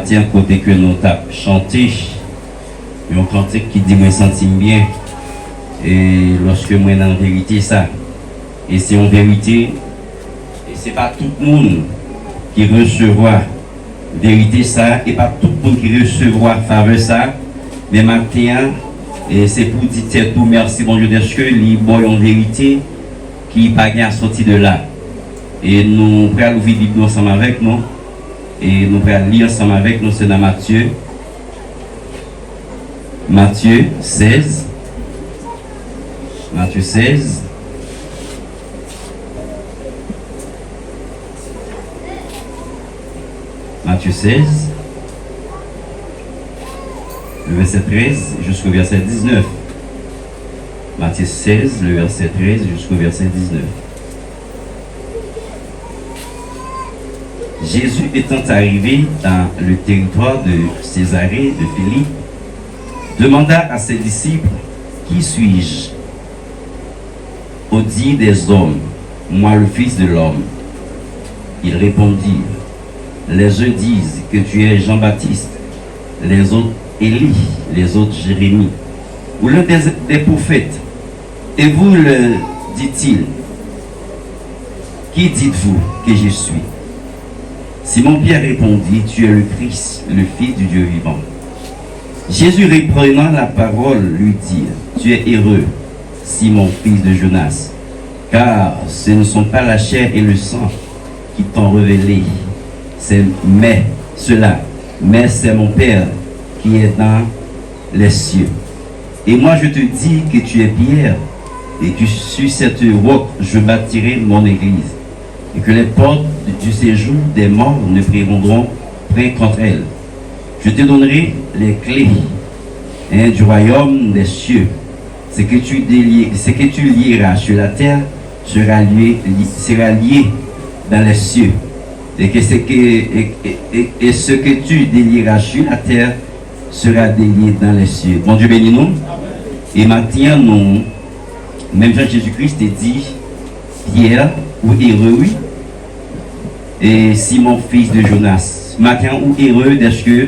matin, côté que nous avons chanté, un cantique qui dit moi senti bien. Et lorsque moi dans la vérité ça, et c'est en vérité, et c'est pas tout le monde qui recevra vérité ça, et pas tout le monde qui recevra faveur ça, mais matin, et c'est pour dire tout merci bon Dieu des cieux, les boy en vérité qui pas à sortir de là. Et nous allons ouvrir la Bible ensemble avec nous, et nous allons lire ensemble avec nous, c'est dans Matthieu 16. Matthieu 16. Matthieu 16. Le verset 13 jusqu'au verset 19. Matthieu 16, le verset 13 jusqu'au verset 19. Jésus étant arrivé dans le territoire de Césarée de Philippe, demanda à ses disciples, qui suis-je? Au dit des hommes, moi le Fils de l'homme. Ils répondirent, les uns disent que tu es Jean-Baptiste, les autres Élie, les autres Jérémie, ou l'un des prophètes. Et vous le dit-il, qui dites-vous que je suis? Simon-Pierre répondit, tu es le Christ, le Fils du Dieu vivant. Jésus reprenant la parole lui dit, tu es heureux, Simon, fils de Jonas, car ce ne sont pas la chair et le sang qui t'ont révélé, mais c'est mon Père qui est dans les cieux. Et moi je te dis que tu es Pierre, et que sur cette roche je bâtirai mon église, et que les portes du séjour des morts ne prévaudront point contre elle. Je te donnerai les clés du royaume des cieux. Ce que tu lieras sur la terre sera lié dans les cieux. Et ce que tu délieras sur la terre sera délié dans les cieux. Bon Dieu bénis nous. Et maintenant, nous, même Jean-Jésus-Christ a dit, Pierre, ou heureux, et Simon, fils de Jonas. Maintenant, ou heureux, est-ce que,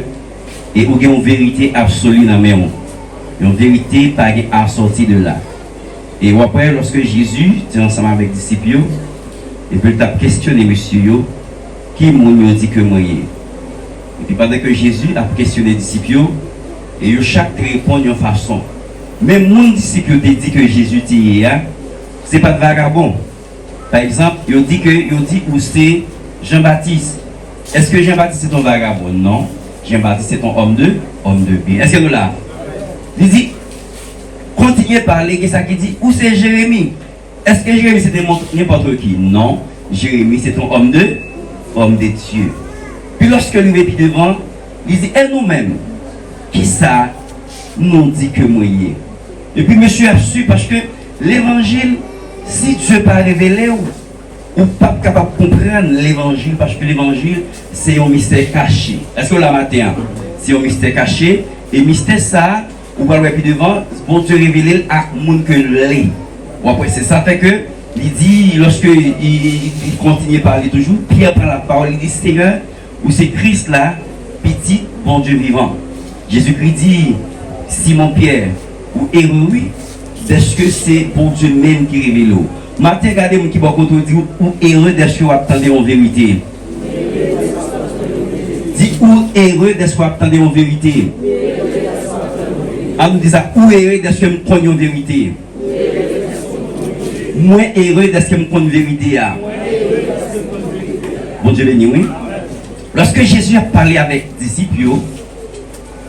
et ou une vérité absolue dans mes mots. Une vérité pas à sortir de là. Et après, lorsque Jésus était ensemble avec les disciples, et puis il a questionné monsieur, qui m'a dit que moi y est. Et puis pendant que Jésus a questionné les disciples, et chaque répond d'une façon. Même mon disciple te dit que Jésus était là, ce n'est pas de vagabond. Par exemple, il dit où c'est Jean-Baptiste. Est-ce que Jean-Baptiste est un vagabond? Non. Jean-Baptiste est un homme de bien. Est-ce que nous là? Il dit, continuez à parler, qu'est-ce qu'il dit? Où c'est Jérémie? Est-ce que Jérémie c'était n'importe qui? Non. Jérémie c'est un homme de Dieu. Puis lorsque nous est devant, il dit, et nous-mêmes, qui ça nous dit que moi y est? Et puis monsieur a su parce que l'évangile, si Dieu n'a pas révélé ou pas capable de comprendre l'évangile, parce que l'évangile c'est un mystère caché. Est-ce que la matin, c'est un mystère caché, et mystère ça, ou pas le devant, bon Dieu révéler à monde que l'est. Après c'est ça fait que il dit, lorsque il continue à parler toujours, Pierre prend la parole, il dit Seigneur, ou c'est Christ là, petit bon Dieu vivant. Jésus-Christ dit, Simon Pierre, ou héroïque, est-ce que c'est bon Dieu même qui révèle? Matin, regardez-moi qui va dit, ou heureux d'est-ce que vous attendez en vérité? Dit, ou heureux d'est-ce que vous attendez en vérité? Ah, nous disons, ou heureux d'est-ce que vous prenez en vérité? Moins heureux d'est-ce que vous prenez en vérité? Bon Dieu béni, oui. Lorsque Jésus a parlé avec les disciples,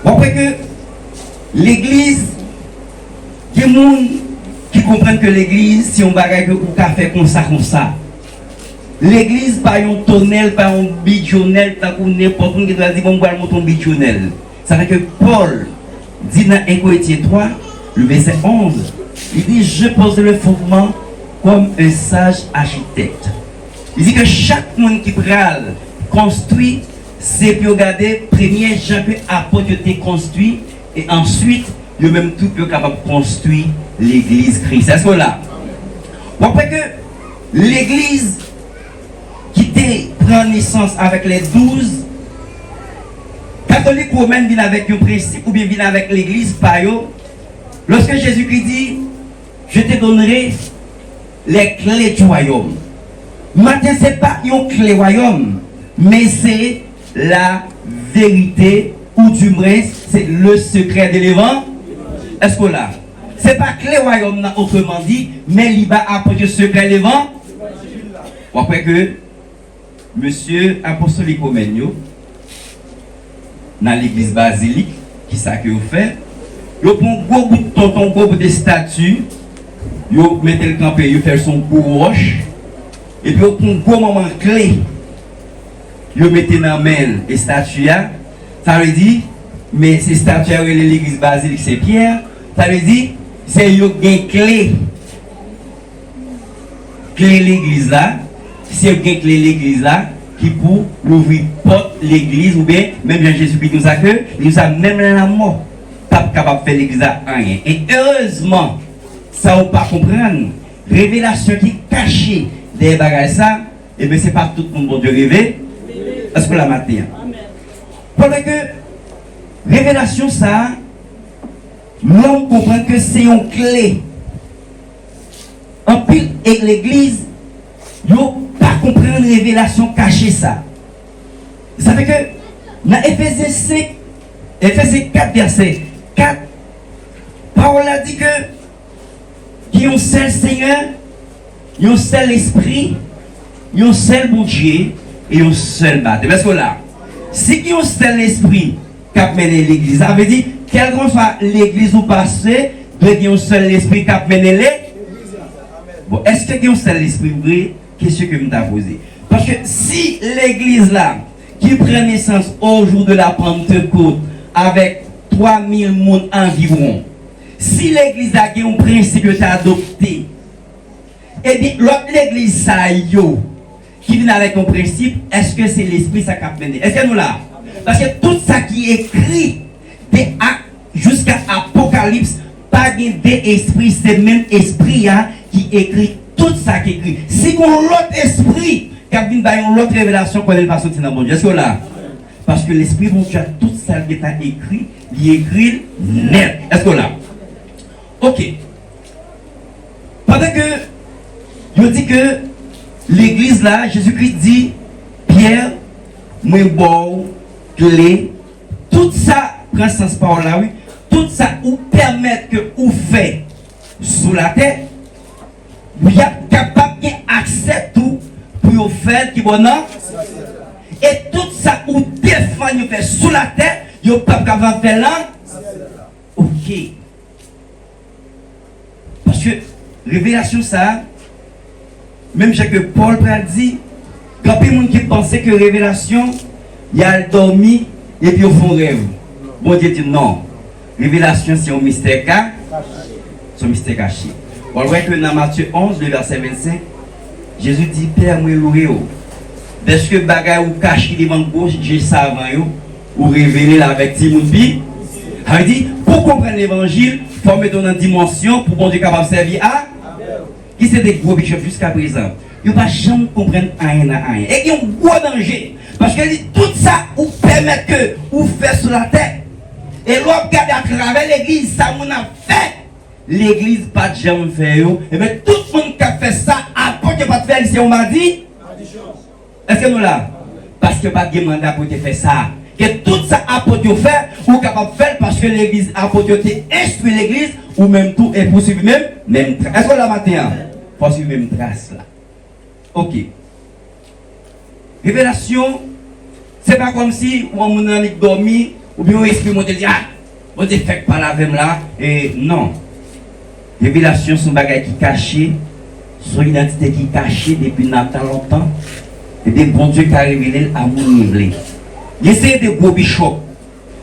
après que l'église, il y a des gens qui comprennent que l'église, si on bagaille que vous faire comme ça. L'église, pas un tonnel, pas un bidjonnel, pas n'importe qui doit dire, bon, on va monter un bidjonnel. Ça fait que Paul dit dans 1 Corinthiens 3, le verset 11, il dit, je pose le fondement comme un sage architecte. Il dit que chaque monde qui prale construit, c'est pour regarder, premier Jean que apôtre été construit, et ensuite, le même tout peut capable de construire l'église Christ. Est-ce que là? Après que l'église qui prend naissance avec les 12, catholique romaine vient avec un principe ou bien vient avec l'église, pas yo. Lorsque Jésus-Christ dit, je te donnerai les clés du royaume. Maintenant, ce n'est pas une clé royaume, mais c'est la vérité, ou du moins, c'est le secret de l'évangile. Est-ce que là, ce n'est pas clé royaume, autrement dit, mais il va apporter le secret de l'évangile. Après que, monsieur apostolique Comenio, dans l'église basilique, qui ça que vous faites, vous prenez un gros bout de tonton, un gros bout de statue, vous mettez le campé, vous faites son gros roche, et puis vous prenez un gros moment clé, vous mettez dans la main et statue, ça veut dire, mais ces statues de l'église basilique, c'est Pierre, ça veut dire, c'est une clé. Clé l'église là, c'est une clé l'église là, qui pour ouvrir porte l'église, ou bien, même Jésus-Christ nous a que, nous a même la mort, pas capable de faire l'église à rien. Et heureusement, ça ne pas comprendre, révélation qui est cachée des bagages ça, et bien c'est pas tout le monde de rêver, est-ce que la matin? Pendant que révélation ça, l'homme comprend que c'est une clé. En pile et l'église, ils n'ont pas compris une révélation cachée ça. Ça fait que dans Éphésiens 5, Éphésiens 4, verset 4, Paul a dit que il y a un seul Seigneur, il y a un seul Esprit, il y a un seul bon Dieu et un seul baptême. Parce que là, si il y a un seul Esprit qui a mené l'église, ça veut dire, quelle que soit l'église ou passé, il y a un seul Esprit qui a mené l'église. Bon, est-ce qu'il y a un seul Esprit vrai? Question que je m'ai posée. Parce que si l'église là, qui prend naissance au jour de la Pentecôte, avec 3000 personnes environ, si l'église a un principe que tu as adopté, et bien l'autre l'église ça yo, qui vient avec un principe, est-ce que c'est l'esprit ça qui a mené? Est-ce que nous là? Parce que tout ça qui est écrit jusqu'à Apocalypse, pas d'esprit, c'est le même esprit hein, qui écrit tout ça qui est écrit. Si on a l'autre esprit qui a une autre révélation qu'on ne va pas sortir dans mon Dieu, est-ce que là? Parce que l'esprit bon Dieu a tout ça qui est écrit, il écrit net. Est-ce que là? Ok. Pendant que je dis que l'église là, Jésus-Christ dit, Pierre, moi bon, clé, tout ça prend sens par là, oui. Tout ça ou permet que vous faites sous la terre, vous êtes capable d'accès tout pour faire qui bon non. Et tout ça ou défend vous faire sous la terre, vous n'êtes pas capable de faire là. Ok. Parce que révélation ça, même ce que Paul a dit, quand il y a des gens qui pensaient que révélation, il a dormi et puis au fond rêve. Bon Dieu dit non. Révélation, c'est un mystère caché. C'est un mystère caché. On voit que dans Matthieu 11, le verset 25, Jésus dit, Père, moi loué. Dès que bagay ou caché devant gauche, j'ai ça avant yo, ou révéler avec Timon Pi. Il dit, pour comprendre l'évangile, il faut mettre dans une dimension pour bon Dieu capable de servir à. Qui c'est des gros bichons jusqu'à présent. Ils ne vont jamais comprendre rien à rien. Et il y a un gros danger. Parce que tout ça, vous permet que vous faites sur la tête. Et l'on regarde à travers l'église, ça vous a fait. L'église pas de jamais fait. Et bien tout le monde qui a fait ça, après que pas de faire, si on m'a dit. Est-ce que nous là? Parce que pas de mandat pour te faire ça. Que tout ça a pour te faire, ou capable de faire parce que l'église a pour te instruire l'église, ou même tout est pour suivre même trace. Est-ce que là matin, il faut suivre même trace là? Ok. Révélation, c'est pas comme si on a dormi, ou bien on esprit monte dit, ah, on ne fait pas la même là. Et non. Révélation, c'est un bagage qui est caché, son identité qui est cachée depuis longtemps. Et des bons Dieu qui a révélé à mon niveau. C'est des gros bichops,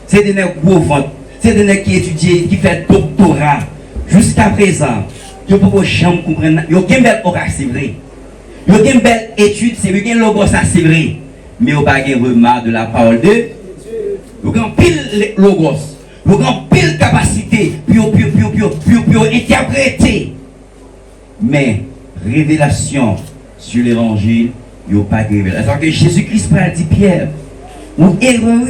c'est des gros ventes, c'est des gens qui étudient, qui font doctorat. Jusqu'à présent, je ne peux pas jamais comprendre. Il y a une belle oracle, c'est vrai. Il y a une belle étude, c'est vrai. Il y a un logo, ça c'est vrai. Mais il n'y a pas de remarque de la parole de Dieu. Il y a un pile logos, il y a un pile capacité, pour interpréter. Mais révélation sur l'évangile, il n'y a pas de révélation. Alors que Jésus-Christ a dit Pierre, ou erreur,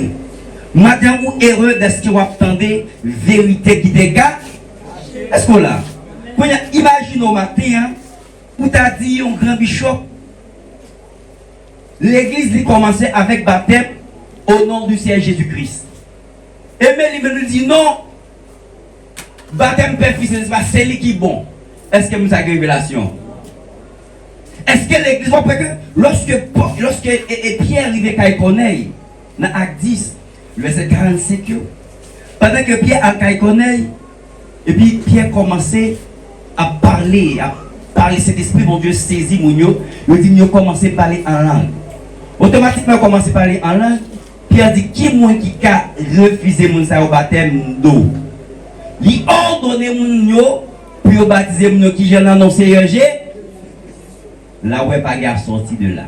Madame ou heureux d'est-ce que vous attendez vérité qui dégage? Est-ce qu'on l'a? Imagine au matin, hein, où tu as dit un grand bishop, l'église a commencé avec baptême au nom du Seigneur Jésus-Christ. Et mais il nous dit non, baptême Père Fils, c'est lui qui est bon. Est-ce que vous avez une révélation? Est-ce que l'église, lorsque Pierre arrivait à Corneille, dans Acte 10, verset 45, pendant que Pierre a Corneille, et puis Pierre commençait à parler, cet esprit, mon Dieu, saisi, mon Dieu, il dit, nous commençons à parler en langue. Automatiquement, on commence à parler en langue. Pierre dit, qui est-ce qui a refusé mon au baptême d'eau? Il ordonne mon Dieu pour baptiser mon qui j'ai annoncé Jésus. Là où est pas sorti de là.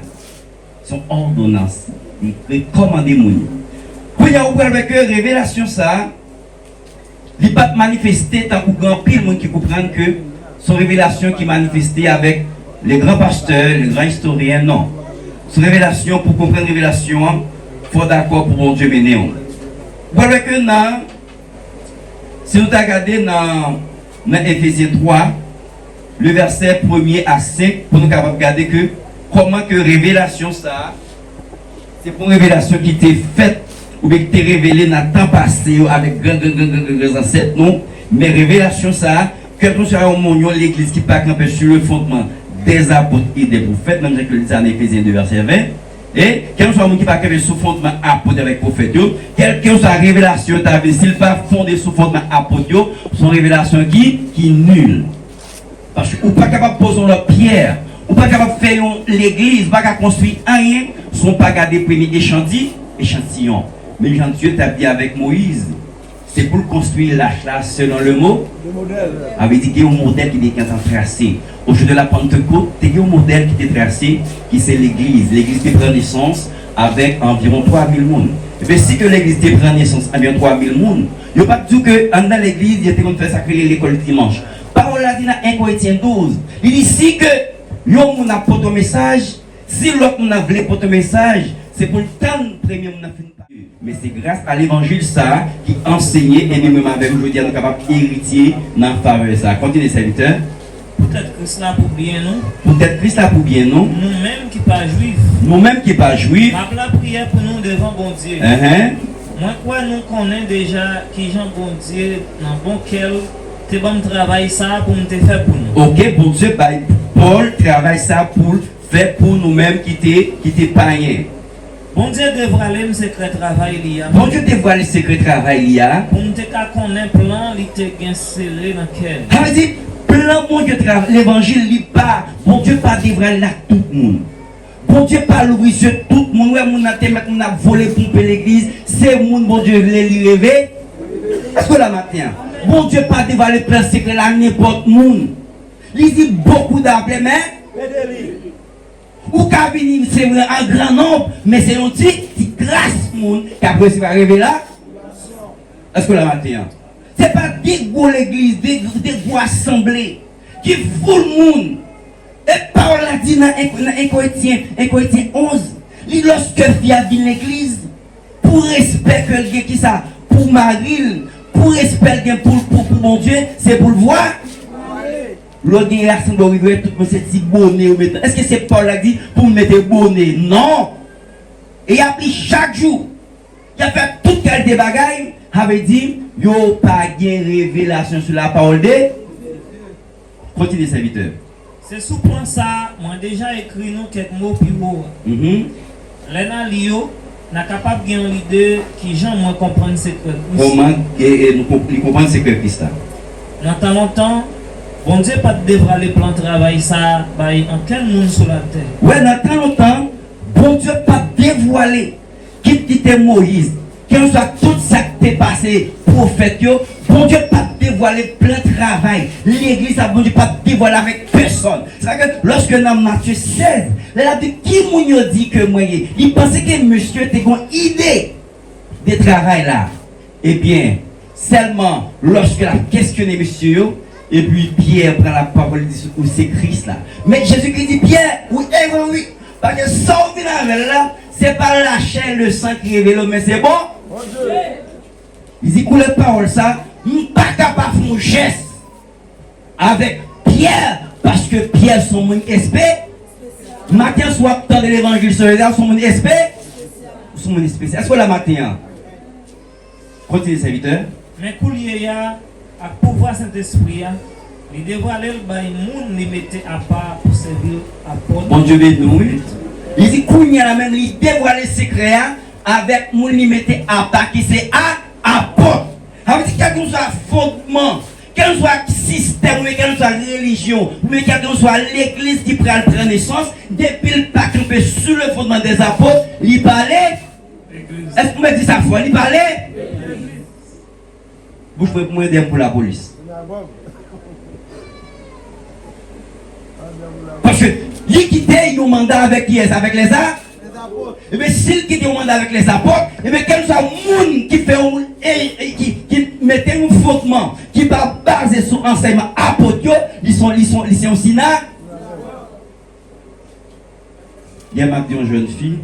Son ordonnance. Il recommande mon Dieu. Pour y avoir avec révélation ça, il n'est pas manifesté tant que grand pile monde qui comprend que son révélation qui manifestait avec les grands pasteurs, les grands historiens, non. Son révélation, pour comprendre la révélation, il faut d'accord pour mon Dieu mener. Vous voyez que si nous regardons dans Éphésiens 3, le verset 1er à 5, pour nous regarder que comment que révélation ça, c'est pour une révélation qui était faite ou bien qui était révélée dans le temps passé avec grands ancêtres, non, mais révélation ça, que nous soyons au monde, l'église qui part camper sur le fondement des apôtres et des prophètes, même que le dit en Éphésiens 2, verset 20, et quel soit le monde qui part camper sur le fondement apôtre avec prophète, quelle que soit la révélation, s'il pas fondé sur le fondement apôtre, son révélation qui est nulle. Parce que vous n'êtes pas capable de poser la pierre, vous n'êtes pas capable de faire l'église, vous n'êtes pas capable de construire rien, vous n'êtes pas capable de premier échantillon. Mais Jean Dieu t'a dit avec Moïse, c'est pour construire l'arche selon le mot. Le modèle. Avait dit qu'il y a un modèle qui est en tracé. Au jour de la Pentecôte, il y a un modèle qui est tracé, qui c'est l'église. L'église qui prend naissance avec environ 3000 personnes. Et bien si que l'église qui prend naissance avec environ 3000 personnes, il n'y a pas dit que dans l'église, il y a des gens qui font sacrer l'école dimanche. Parole a dit dans 1 Corinthiens 12, il dit si que l'homme a porté un message, si l'autre a voulu porter un message, c'est pour le temps premier monde a fini. Mais c'est grâce à l'évangile ça qui enseignait et même avec aujourd'hui nous sommes capables d'héritier dans la faveur ça. Continuez serviteur. Peut-être Christ là pour bien nous. Peut-être Christ là pour bien nous. Nous-mêmes qui pas juifs. Nous-mêmes qui pas juifs. Ma prière pour nous devant bon Dieu. Moi quoi nous connaissons déjà qui Jean bon Dieu dans bon quel te bon travail ça pour nous faire pour nous. OK, bon Dieu Paul travaille ça pour faire pour nous-mêmes qui t'es païens. Bon Dieu devra aller le secret travail il y a. Bon Dieu devra le secret travail il y a. Pour nous te connaître plan, il te gain scellé dans quel. Ça veut dire plan bon Dieu travail l'évangile li pas. Bon Dieu pas devra là tout le monde. Bon Dieu pas l'ouvrir sur tout le monde. Ouais mon a te mettre on a volé pomper l'église, c'est monde bon Dieu veut lui rêver. Est-ce que là matin bon Dieu pas devra le plan secret là n'importe monde. Il dit beaucoup d'appels mais ou venir c'est un grand nombre, mais c'est une petite grâce monde qui après va arriver là. Est-ce que la matin? C'est pas des gros l'église, des gros assemblées qui fout le monde. Et parole a dit dans 1 Corinthiens 11, lorsque vient l'église, pour respect que qui ça, pour Marie, pour respect pour mon Dieu, c'est pour le voir. L'autre garçon doit arriver tout le monde c'est petit bonnet. Est-ce que c'est Paul a dit pour mettre bonnet? Non. Et il a pris chaque jour. Il a fait toute qualité de bagaille. Il avait dit, il n'y a pas de révélation sur la parole de. Continue serviteur. C'est sous point ça, moi déjà écrit nous quelques mots plus haut. L'un Lio n'a capable de gagner l'idée qui j'en moi comprendre ce secret. Comment nous comprendre ce secret Christ? Dans longtemps. Bon Dieu pas devra les plans de travail ça en quel monde sur la terre. Ouais, dans longtemps, bon Dieu pas dévoilé qui était Moïse, quel soit tout ça qui est passé prophète bon Dieu pas dévoilé plein de travail. L'église a bon Dieu pas dévoilé avec personne. C'est-à-dire que lorsque dans Matthieu 16, il a dit qui m'a dit que moi il pensait que monsieur était une idée de travail là. Eh bien, seulement lorsque la questionné monsieur et puis Pierre prend la parole et dit où c'est Christ là. Mais Jésus-Christ dit Pierre, oui, oui, parce que ça au final là, c'est pas la chair, le sang qui révèle, mais c'est bon, Il dit, coulez parole ça, nous pas capable de faire un geste avec Pierre, parce que Pierre sont mon esprit. Matin, soit dans l'évangile solidaire, sont mon esprit. Sont mon esprit. Est-ce que la matin, continue serviteur. Mais coulier à pouvoir Saint-Esprit, il dévoile le monde, il mettait à part pour servir à Paul. Bon Dieu béni. Il dit, Kounia la même, il dévoile le secret avec mon il mettait à part qui c'est à porte. Ça veut dire quel que soit fondement, quel soit système, quelle soit religion, mais quelle que soit l'église qui prend naissance, depuis le pas qu'on peut sur le fondement des apôtres, il parlait. Est-ce que vous me dites ça fois? Il parlait. Vous pouvez me dire pour la police. Parce que il quittait un mandat avec qui est avec les apôtres. Et bien s'il quitte un mandat avec les apôtres, et bien quel soit le monde qui fait qui mettait un fondement, qui va baser sur enseignement apôtre, ils sont au Sina. Il y a une jeune fille,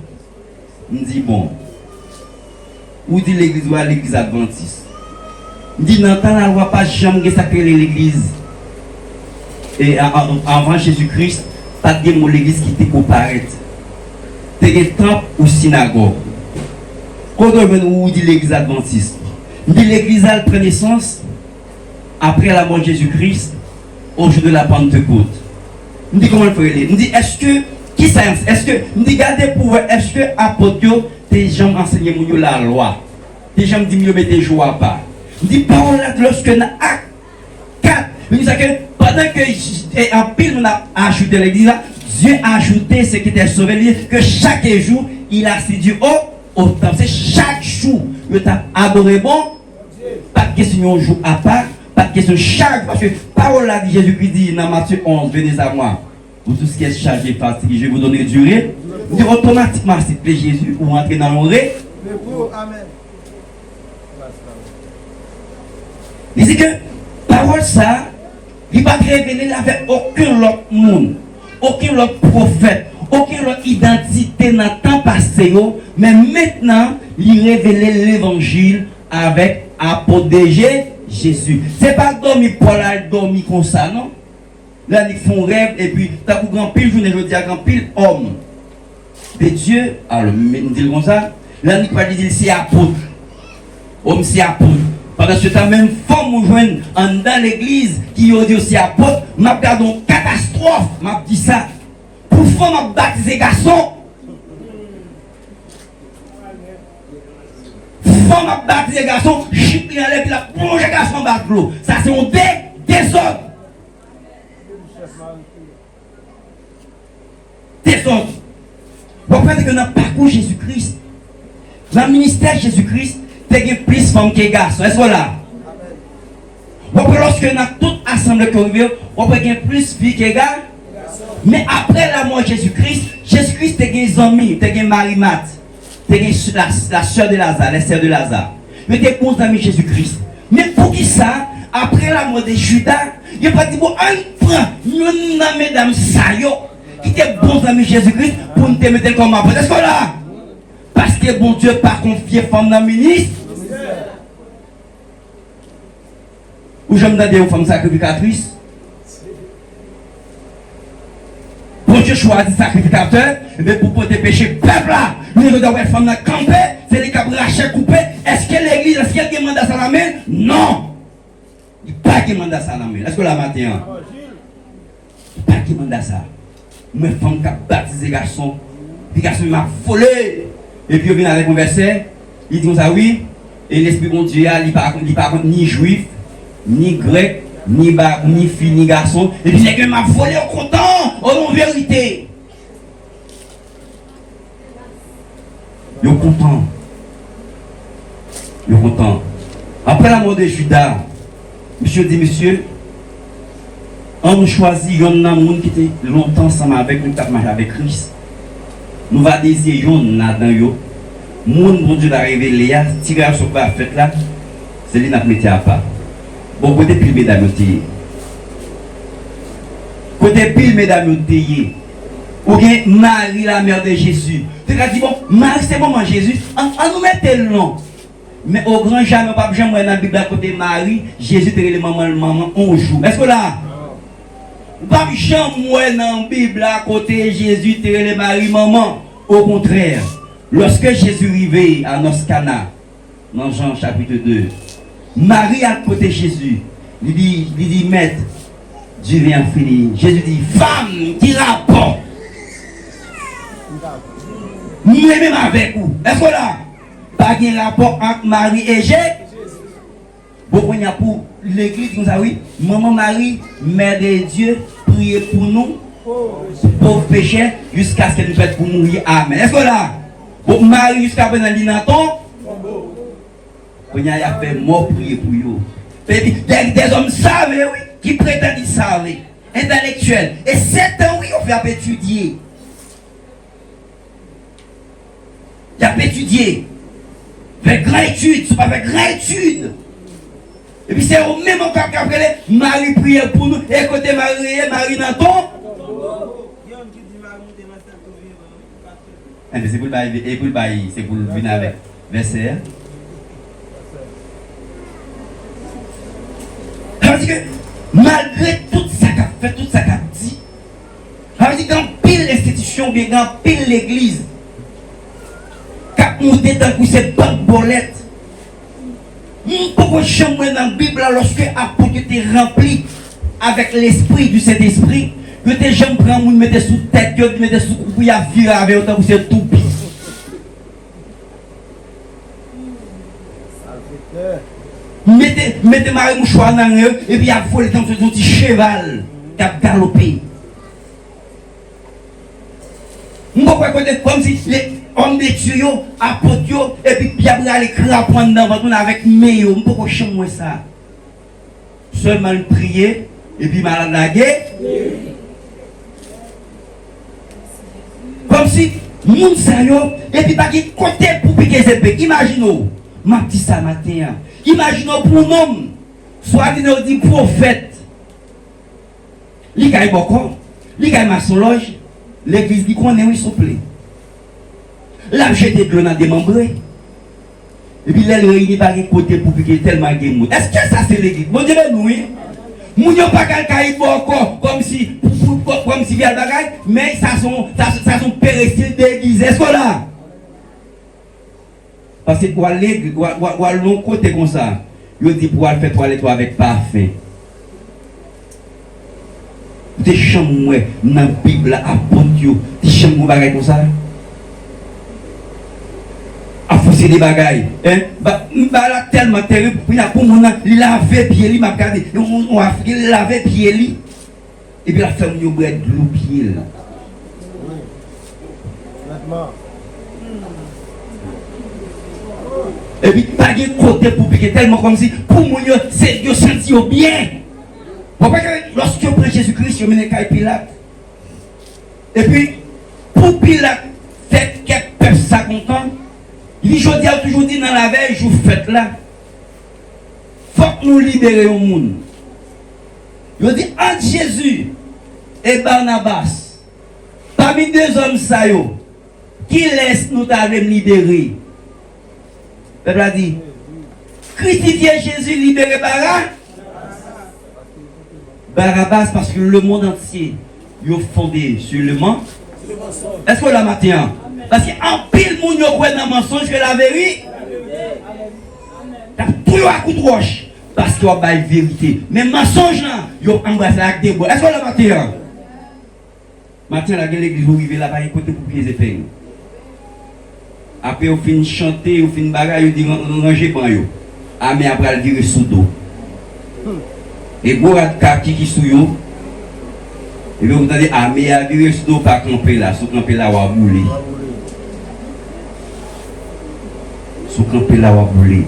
me dit bon, où dit l'église ou à l'église adventiste? Me dit non, dans la loi pas jamais sacré l'église. Et avant Jésus-Christ, pas de l'église qui était comparée. C'était un temple ou synagogue. Quand on dit l'église adventiste, on dit l'église a pris naissance après la mort de Jésus-Christ au jour de la Pentecôte. On dit comment il faut aller. On dit est-ce que, qui ça est-ce que, on dit gardez pour est-ce que apôtres, des gens enseignent la loi, des gens disent mieux mettez joie à part. On dit parole là lorsque dans acte 4, on dit que pendant que en pile on a ajouté l'église, Dieu a ajouté ce qui était sauvé, que chaque jour il a séduit au temple. C'est chaque jour que tu as adoré bon. Pas de question un jour à part, pas de question chaque. Parce que parole là de Jésus-Christ dit dans Matthieu 11, venez à moi. Pour tout ce qui est chargé, fatigué, je vais vous donner durée. Vous dites automatiquement, s'il plaît Jésus, vous rentrez dans mon ré. Amen. Il dit que parole ça, il va révéler avec aucun autre monde, aucun autre prophète, aucune autre identité dans le temps passé, mais maintenant, il révèle l'évangile avec apôtre Jésus. C'est pas dormir pour la dormir comme ça, non? Là, ils font rêve et puis, t'as pour grand pile journée, je dis à grand pile homme de Dieu, alors, nous disons comme ça, là, ils parlent dire c'est apôtre. Homme, c'est apôtre. Pendant ce temps, même femme ou jeune dans l'église qui a dit aussi apôtre, m'a regardé une catastrophe, m'a dit ça. Pour femme, m'a baptisé garçon. Femme m'a baptisé garçon, chip lui enlève, puis la plongé garçon dans l'eau. Ça, c'est un désordre. Désordre. Vous comprenez que dans le parcours Jésus-Christ, dans le ministère de Jésus-Christ, il y a plus de femmes que de garçons. Est-ce que là? Lorsque dans toute assemblée qu'on vit, on peut gagner plus de filles que de garçons. Mais après la mort de Jésus-Christ, Jésus-Christ a des amis, il a Marie-Marthe, la soeur de Lazare, la sœur de Lazare. Il a des bons amis de Jésus-Christ. Mais pour qui ça, après la mort de Judas, il a pas dit bon, on prend une mesdames Sayo, qui étaient bons amis de Jésus-Christ, pour nous mettre comme apôtre. Est-ce que là? Parce que bon Dieu n'a pas confié femme dans le ministre. Ou j'aime dire aux femmes sacrificatrices. Bon Dieu choisit sacrificateur, mais pour porter péché peuple là, nous devons avoir femme dans le campé, c'est les cabres rachés coupés. Est-ce que l'église, est-ce qu'elle demande à ça la main? Non! Il n'y a pas qui demande à ça la main. Est-ce que la matin? Il n'y a pas qui demande à ça. Mais femme qui a baptisé les garçons, les garçons m'a volé. Et puis, il vient avec un verset, il dit comme ça, oui, et l'Esprit de Dieu, il n'est pas ni juif, ni grec, ni fille, ni garçon. Et puis, c'est que m'a volé au content, en vérité. Il est content. Il est content. Après la mort de Judas, monsieur dit, monsieur, on choisit un homme qui était longtemps ensemble avec nous, qui a marché avec Christ. Nous va désirer là-dedans yo. Moun bon Dieu l'a révélé, tirer sur la fête là, c'est lui qui n'a mis à part. Bon, côté pile mesdames yotéyé. Côté pile mesdames yotéyé. Ou bien Marie la mère de Jésus. Tu as dit bon, Marie c'est maman Jésus, on nous met le nom. Mais au grand jamais, pas jamais dans la Bible à côté Marie, Jésus était le maman un jour. Est-ce que là? Pas jamais dans la Bible à côté Jésus était le Marie maman. Au contraire, lorsque Jésus arrivait à Noscana, dans Jean chapitre 2, Marie à côté Jésus, il dit, maître, Dieu vient finir. Jésus dit, femme, qui rapporte? Nous-mêmes avec vous. Est-ce que là? Pas de rapport entre Marie et Jésus. Bon, il y a pour l'église, nous avons oui, maman Marie, mère de Dieu, priez pour nous, pour pécher, jusqu'à ce que nous fassions pour mourir. Amen. Est-ce que là? Bon, Marie, jusqu'à présent, il n'a pas. Il y a fait mort prier pour vous. Des hommes savent, oui, qui prétendent savent, intellectuels. Et 7 ans, oui, on fait étudier. Il a étudié. Avec grande étude, c'est pas avec grande étude. Et puis c'est au même moment qu'après, Marie priait pour nous. Et côté Marie Nanton. C'est pour le venir avec verset. Parce que malgré tout ça qu'a fait, tout ça qu'a dit, ça veut dire dans pile institution, bien dans pile l'église, qu'a monté dans ces bonnes bolettes. Pourquoi chambre dans la Bible lorsque l'apôtre était rempli avec l'esprit du Saint-Esprit, que tes jambes prennent, vous mettez sous tête, vous mettez sous cou, vous avez viré avec autant que c'est tout pis. Mettez Marie mouchoir dans eux et puis vous volé dans ce petit cheval qui a galopé. Pourquoi comme si les hommes de Dieu, apôtres, et puis il y a les crapons dans votre avec meilleur. Pourquoi changer ça? Seulement prier et puis malade la guerre. Comme si moun sa yo et puis pas qui côté pour piquer ses épées. Imaginez, ma petite ça matin. Imaginez pour un homme, soit il dit prophète. Il y a beaucoup, il y a maçonloge, l'église dit qu'on est oui s'il vous plaît. Là, j'étais de l'eau dans des membres. Et puis là, il réunit par côté pour piquer tellement de monde. Est-ce que ça c'est l'église? Bon Dieu, nous, oui. Nous n'avons pas quelqu'un beaucoup comme si il y a des bagages, mais ça sont pérécile d'église. Est-ce que là? Parce que pour aller l'autre côté comme ça, il dit pour aller faire toilette avec parfait. Des chambres dans la Bible à Pontiou, des chambres bagages comme ça. À fausser des bagages. Hein? Là tellement terrible. Il y a pour mon laver pied, il m'a regardé. On a fait laver pied, et puis la femme nous brûle de l'eau pied. Et puis, pas de côté pour piquer tellement comme si, pour moi, c'est de sentir bien. Pourquoi lorsque vous prenez Jésus-Christ, vous menez Pilate. Et puis, pour Pilate, faites quelques peuples ça content. Il dit, je dis toujours dit dans la veille, je vous faites là. Il faut que nous libérions le monde. Il dit, entre Jésus et Barnabas, parmi deux hommes, ça y est, qui laisse nous t'avoir libérer? Le peuple a dit, crucifier Jésus, libérer Barabbas, parce que le monde entier est fondé sur le mensonge. Est-ce que la matin? Parce qu'en pile, le monde croit dans le mensonge que la vérité. Tout à coup de roche. Parce qu'il y a la vérité. Mais le mensonge, il y a embrassé avec des bois. Est-ce que la matin? Matin, l'église, vous arrivez là-bas, écoutez pour qu'ils aient. Après, vous finissez chanter, vous finissez bagaille, vous dites rangez pour vous. Ah, mais après, elle vire sous dos. Et vous avez kaki qui sous vous. Et vous entendez, ah, mais elle vire sous dos, pas camper là. Sous camper là, vous avez boulé. Sous camper là, vous avez boulé.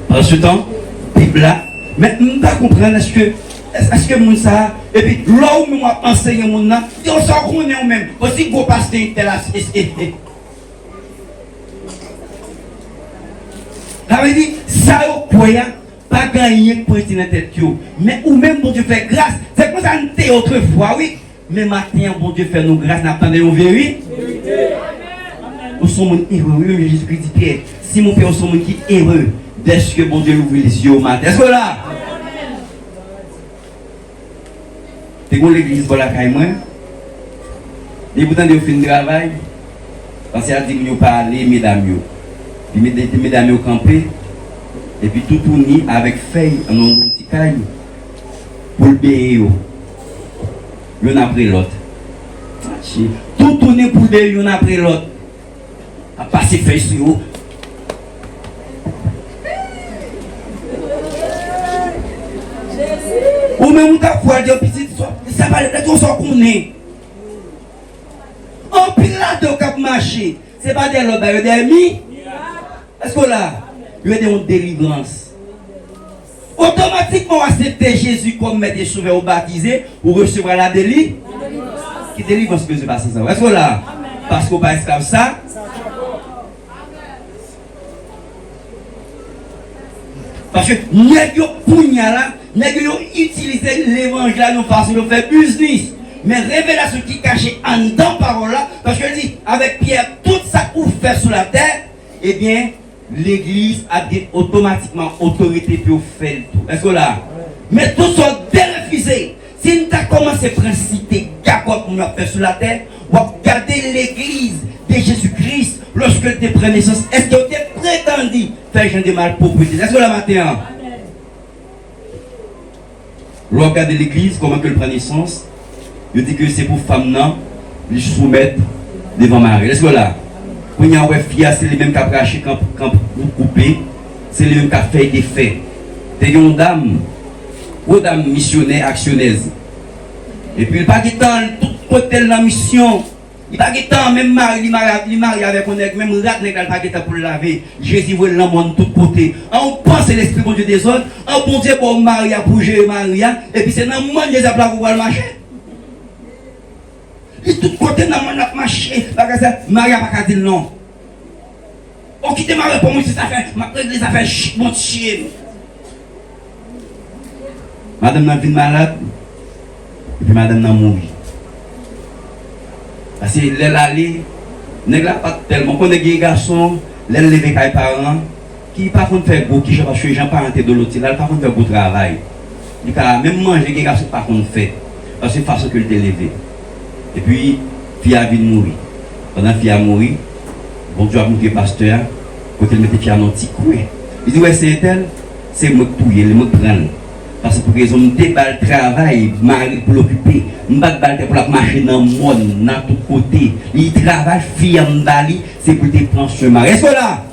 Pendant ce temps, Bible là, mais nous ne comprenons est-ce que mon ça, et puis là où nous enseignons mon nom, on s'en connaît même. Aussi, vous passez tel ça veut dire, ça au croyant, pas gagner pour être dans la tête. Mais ou même, bon Dieu fait grâce. C'est comme ça nous était autrefois, oui. Mais maintenant, bon Dieu fait nous grâce, nous attendons une vérité. Nous sommes héros, Jésus-Christ dit Pierre, si mon père son qui est heureux, dès que bon Dieu ouvre les yeux au matin. Est-ce que là? T'es dans l'église pour la caille, moi. Et pourtant, de fin de travail, parce qu'il a dit que parler, mesdames. Puis mesdames campé, et puis tout tourné avec feuille en un petit caille pour le payer. L'un après l'autre. Tout tourné pour le payer l'un après l'autre. À passer feuille sur eux. Ou même quand vous dire petit, ça va être tout ça qu'on est. En pile là de cap marché, c'est pas des lots, des amis. Est-ce que là, il y a une délivrance? Automatiquement, accepter Jésus comme maître et sauveur ou baptisé, ou recevoir la délivrance. Qui délivrance que je passe ça? Est-ce que là, parce qu'on pas esclave ça? Parce que nous avons utilisé l'évangile de façon de faire business. Mais révélation qui est cachée en dedans parole là, parce que dit, avec Pierre, tout ça qu'on fait sur la terre, eh bien, l'église a automatiquement autorité pour faire tout. Est-ce que là? Mais tout ça refusé. Si nous avons commencé à principer Jacob qu'on a fait sur la terre, on va garder l'église de Jésus-Christ lorsque tu prends naissance. Est-ce que tu es prétendu faire gens de mal propriété? Est-ce que là maintenant? L'on regarde l'église, comment elle prend naissance. Je dis que c'est pour femmes non, les soumettre devant Marie. Est-ce que là? Quand il y a un fia, c'est les mêmes qui ont craché quand vous coupez, c'est les mêmes qui ont fait des faits. C'est une dame missionnaire, actionnaise. Et puis il n'y a pas de temps, tout côté de la mission. Il n'y a pas de temps, même Marie, il marie avec un nègre, même rat n'est pas de temps pour le laver. Jésus veut l'emmener de tous côtés. On pense l'esprit bon Dieu des autres, on pense pour Maria, pour gérer Maria, et puis c'est dans le monde des appels pour le marcher. Et tout côté dans mon marché, Maria n'a pas dit non. On quitte Maria pour moi, c'est ça fait, ma les affaires mon chien. Madame n'a vu malade, et puis madame n'a mouru. Parce que l'elle allait, n'est pas tellement, qu'on est des garçons, l'elle levé les parents, qui par contre fait beaucoup, qui parce que les gens pas rentrés de l'autre, là, par contre fait beaucoup de travail. Même manger, les garçons par contre fait, parce que c'est façon que le élevé. Et puis, fille a vu mourir. Pendant que fille a mouru, bon Dieu a montré le pasteur, quand il mettait fille à un petit coup. Il dit, ouais, c'est elle, c'est moi qui touille, moi qui prends. Parce que pour qu'ils ont débat le travail, mari pour l'occuper, je ne vais pas pour la marcher dans le monde, dans tout côté. Il travaille, fille en Bali, c'est pour te prendre ce mari. Est-ce que là?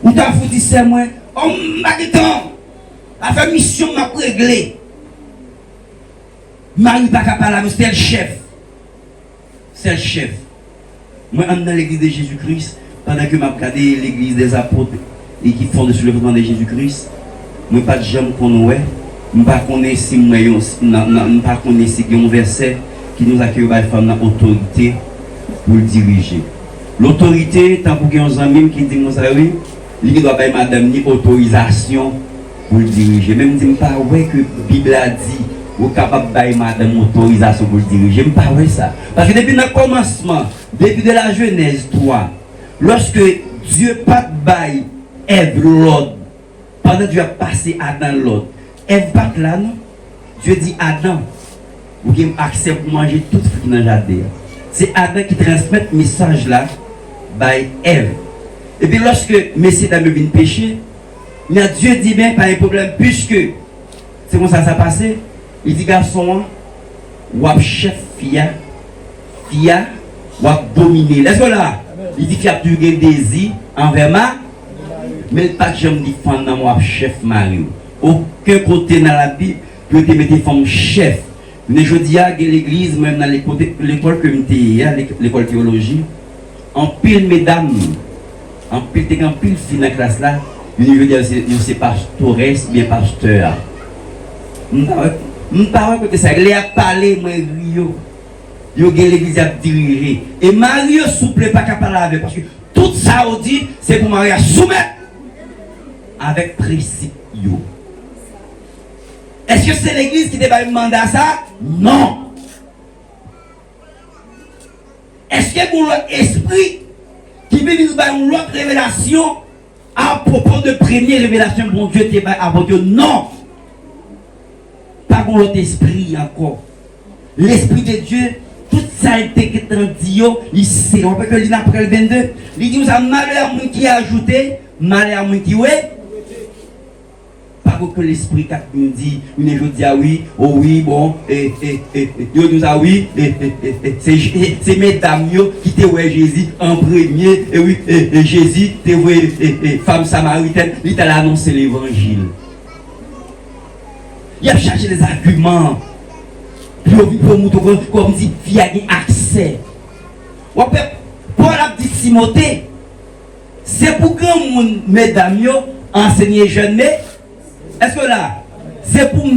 Ou t'as foutu ça, moi? Oh, m'a dit tant, la fait mission m'a réglé. Marie pas capable de c'est le chef. C'est le chef. Moi, je suis dans l'église de Jésus-Christ, pendant que je regarde l'église des apôtres et qui font sur le fondement de Jésus-Christ, je ne sais pas de gens qu'on est. Je ne sais pas si il y a un verset qui nous accueille par femme dans l'autorité pour le diriger. L'autorité, tant pour qu'il y ait un ami qui dit, oui, il doit pas madame ni autorisation pour le diriger. Même si je ne sais pas que la Bible a dit, vous êtes capable de faire madame autorisation pour le diriger. Je ne sais pas ça. Parce que depuis le commencement, depuis de la Genèse 3, lorsque Dieu pas bail Ève l'ordre, pendant que Dieu a passé Adam l'ordre, Ève pas là, non? Dieu dit Adam, vous avez accès pour manger tout ce qui est dans le jardin. C'est Adam qui transmet le message là, by Ève. Et puis lorsque Messie a venu pécher, Dieu dit bien, pas un problème, puisque c'est comme ça ça passe. Il dit garçon, ou chef fia, ou dominer. Laisse là. Il dit qu'il y a du désir envers ma, mais pas que je me défends dans moi chef Mario. Aucun côté dans la Bible peut te mettre comme chef. Mais je dis à l'église, même dans l'école que l'école théologie, en pile mesdames, en pile filles dans la classe là, je veux dire c'est pastoresse, bien pasteur. Je ne parle pas de ça, il a parlé, moi, Rio, l'église a dirigé. Et Mario souple pas capable avec, parce que tout ça on dit, c'est pour Maria soumettre avec principe. Est-ce que c'est l'église qui t'a demandé à ça? Non. Est-ce que pour l'esprit qui puis il nous a une autre révélation à propos de première révélation, bon Dieu t'est avant Dieu. Non! Pas pour l'autre esprit encore. L'esprit de Dieu, tout ça a été dit, il sait. On peut que l'île après le 22, il dit, vous avez malheur à mon qui a ajouté, malheur à mon qui ouais. Pas pour que l'esprit nous dit, une jour dit, ah oui, oh oui, bon, Dieu nous a oui, c'est mesdames qui te ouais Jésus en premier, et oui, Jésus te ouais femme samaritaine, il t'a annoncé l'évangile. Il a cherché des arguments. Pour montrer comme dit, il y a accès. Paul a dit Timothée, c'est pour que mesdames enseignent jeunes, mais est-ce que là, c'est pour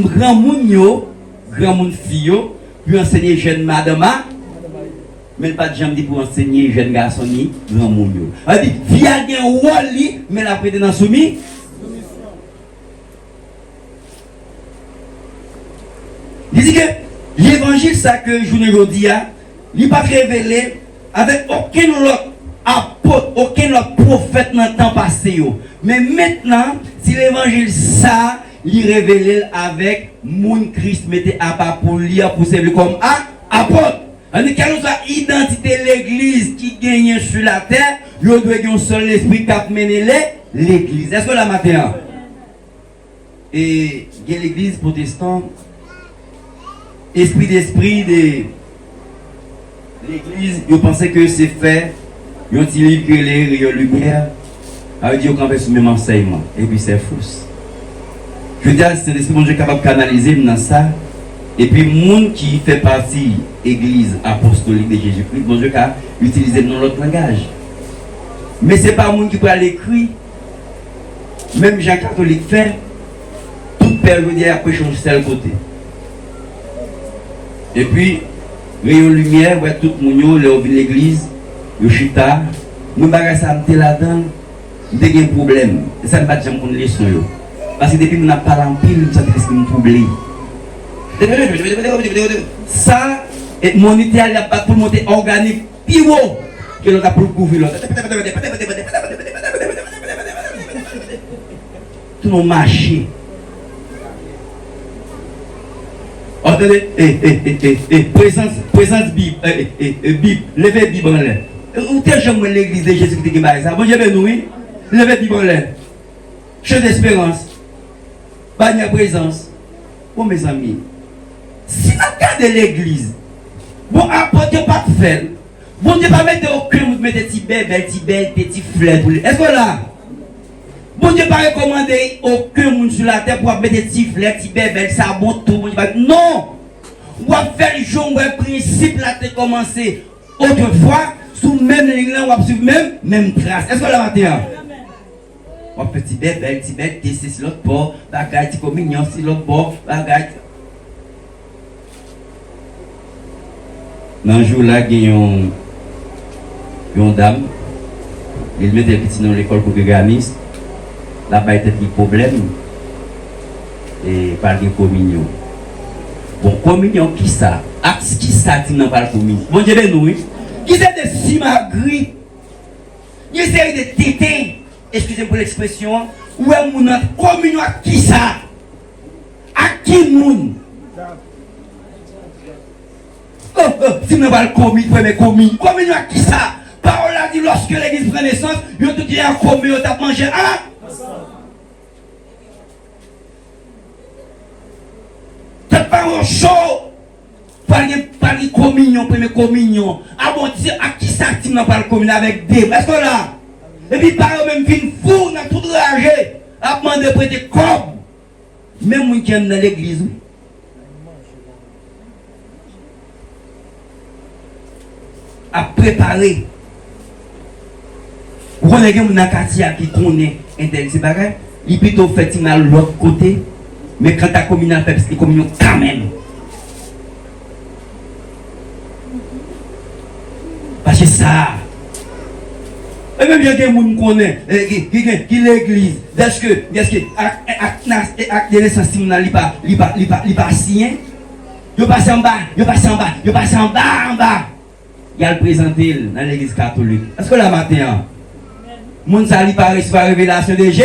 grand monde fille, pour enseigner jeunes madame, mais pas de gens dit pour enseigner jeunes garçons ni grand monde. Elle dit, il y a un rôle, mais la présidente soumise. Il dit que l'évangile, ça que je vous dis, il n'est pas révélé avec aucun autre apôtre, aucun autre prophète dans le temps passé. Mais maintenant, si l'évangile, ça, il est révélé avec mon Christ, mettez à part pour lire, pour servir comme apôtre. Quand nous avons identité de l'église qui gagne sur la terre, il doit avoir un seul esprit qui a mené l'église. Est-ce que la matin? Et il y a l'église protestante. Esprit d'esprit de l'église, ils pensaient que c'est fait, ils ont dit que les lumière, ils disent qu'on fait ce même enseignement, et puis c'est faux. Je veux dire, c'est l'esprit de Dieu capable de canaliser dans ça, et puis le monde qui fait partie de l'église apostolique de Jésus-Christ, bon Dieu a utilisé dans l'autre langage. Mais ce n'est pas le monde qui peut aller écrire, même Jean catholique fait, tout père veut dire après changer seul côté. Et puis, rayon lumière, ouais, tout le monde, là, l'église, le chita, nous bagarre ça, m'était là-dedans, nous avons un problème. Et ça ne va pas jamais connaître les leçons. Parce que depuis que nous n'avons pas l'empile, nous savons ce que nous oublions. Ça, mon idéal, il n'y a pas pour monter organique, plus haut, que l'on a pour couvrir l'autre. Tout le monde marche. Attendez, présence Bible, Bible, levez Bible en l'air. Où est-ce que l'église de Jésus qui est ça? Bon Dieu, nous, oui. Levez Bible en l'air. Chef d'espérance. Bannière présence. Bon, mes amis, si nous regardons l'église, bon, apportez pas de faire. Bon Dieu, pas mettre aucun, vous mettez des petits bébés, des petits fleurs. Est-ce que là? Bon Dieu pas recommandé aucun monde sur la terre pour mettre des petits fleurs, des bébés, ça bon tout. Non! On va faire le jour où le principe là a commencé autrefois, sous même ligne là, on va suivre même trace. Est-ce que là matin? On va petit bébé, c'est l'autre bord, bagaille, petit communion, c'est l'autre bord, bagaille. Dans le jour là, il y a une dame, il met des petits dans l'école pour programmiste. Là-bas, il y a des problèmes et par des communions. Bon, communion, qui ça? Qui ça dit dans la communion? Bon Dieu, nous, qui c'est des simagris? Il y a des tétins, excusez pour l'expression, où est mon communion à qui ça? À qui moun? Si nous allons communion, communion à qui ça? Parole a dit lorsque l'église prend naissance, il y a tout dit à communion, tu as mangé un. C'est pas un show. Parler communion, première communion. Ah bon, à qui ça tu n'as pas communion avec Dieu? Est-ce que là? Et puis par même fin fou, n'a tout ragé. À demander prêter corps. Même moi qui aime dans l'église. À préparer. Vous connaissez un quartier qui connaît intéressé bagage, il plutôt fait à l'autre côté, mais quand ta communion fait c'est communion quand même. Parce que ça, et même il y a des gens qui connaissent, qui l'église, est-ce que, acte de naissance, il n'est pas signé, il passe en bas, en bas. il a le présenté dans l'église catholique. Est-ce que la matin, mon sali par révélation de Jésus?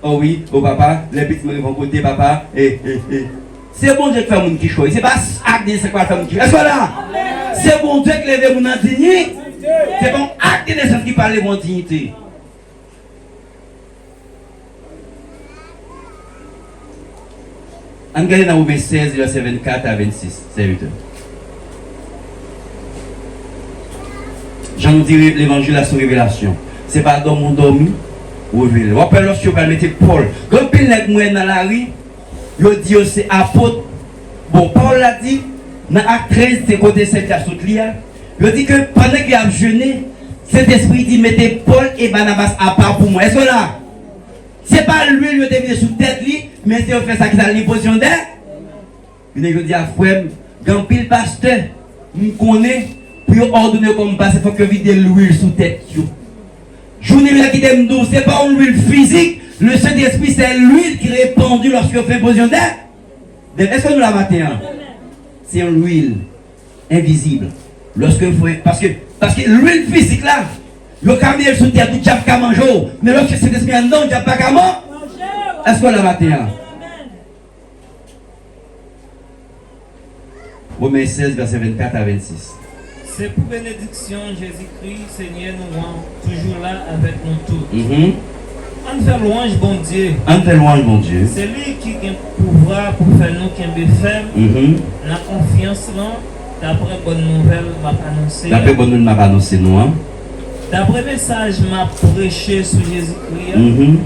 Oh oui, oh papa, les petits me vont côté papa. C'est bon Dieu qui fait mon qui choisit. C'est pas acte de c'est quoi faire mon qui. Est-ce que là? C'est bon Dieu qui lève mon dignité. C'est bon acte de naissance qui parle de mon dignité. On regarde dans Romains 16, verset 24 à 26. Serviteur. Jean nous dit l'évangile à son révélation. C'est pas dans mon dormi. Révélé. On appelle lorsque vous mettez Paul. Quand il est dans la rue, il dit c'est apôtre. Bon, Paul l'a dit, dans Acte 13, c'est côté 7 à Soutlia. Il dit que pendant qu'il a jeûné, cet esprit dit mettez Paul et Barnabas à part pour moi. Est-ce que là? C'est pas lui qui est venu sous tête, mais c'est fait ça qui a l'imposition d'air. Je dis à frère, quand pile pasteur, nous connaît, pour ordonner comme pasteur, il faut que vide l'huile sous tête. Je vous dis qui t'aime douce, c'est pas une huile physique, le Saint-Esprit c'est l'huile qui est répandue lorsqu'on fait imposition d'air. Est-ce que nous la matin? C'est une huile invisible. Lorsque vous parce que l'huile physique là, le camion sous terre, tout le monde manger. Mais lorsque c'est esprit en dedans, il n'y a pas qu'à manger. Est-ce que la matin? Romains 16, verset 24 à 26. C'est pour bénédiction Jésus-Christ, Seigneur, nous rend toujours là avec nous tous. On fait louange, bon Dieu. On fait louange, bon Dieu. C'est lui qui a le pouvoir pour faire nous qui ferme. La confiance là, d'après bonne nouvelle, m'a annoncé. D'après bonne nouvelle, m'a annoncé nous. D'après message, m'a prêché sur Jésus-Christ.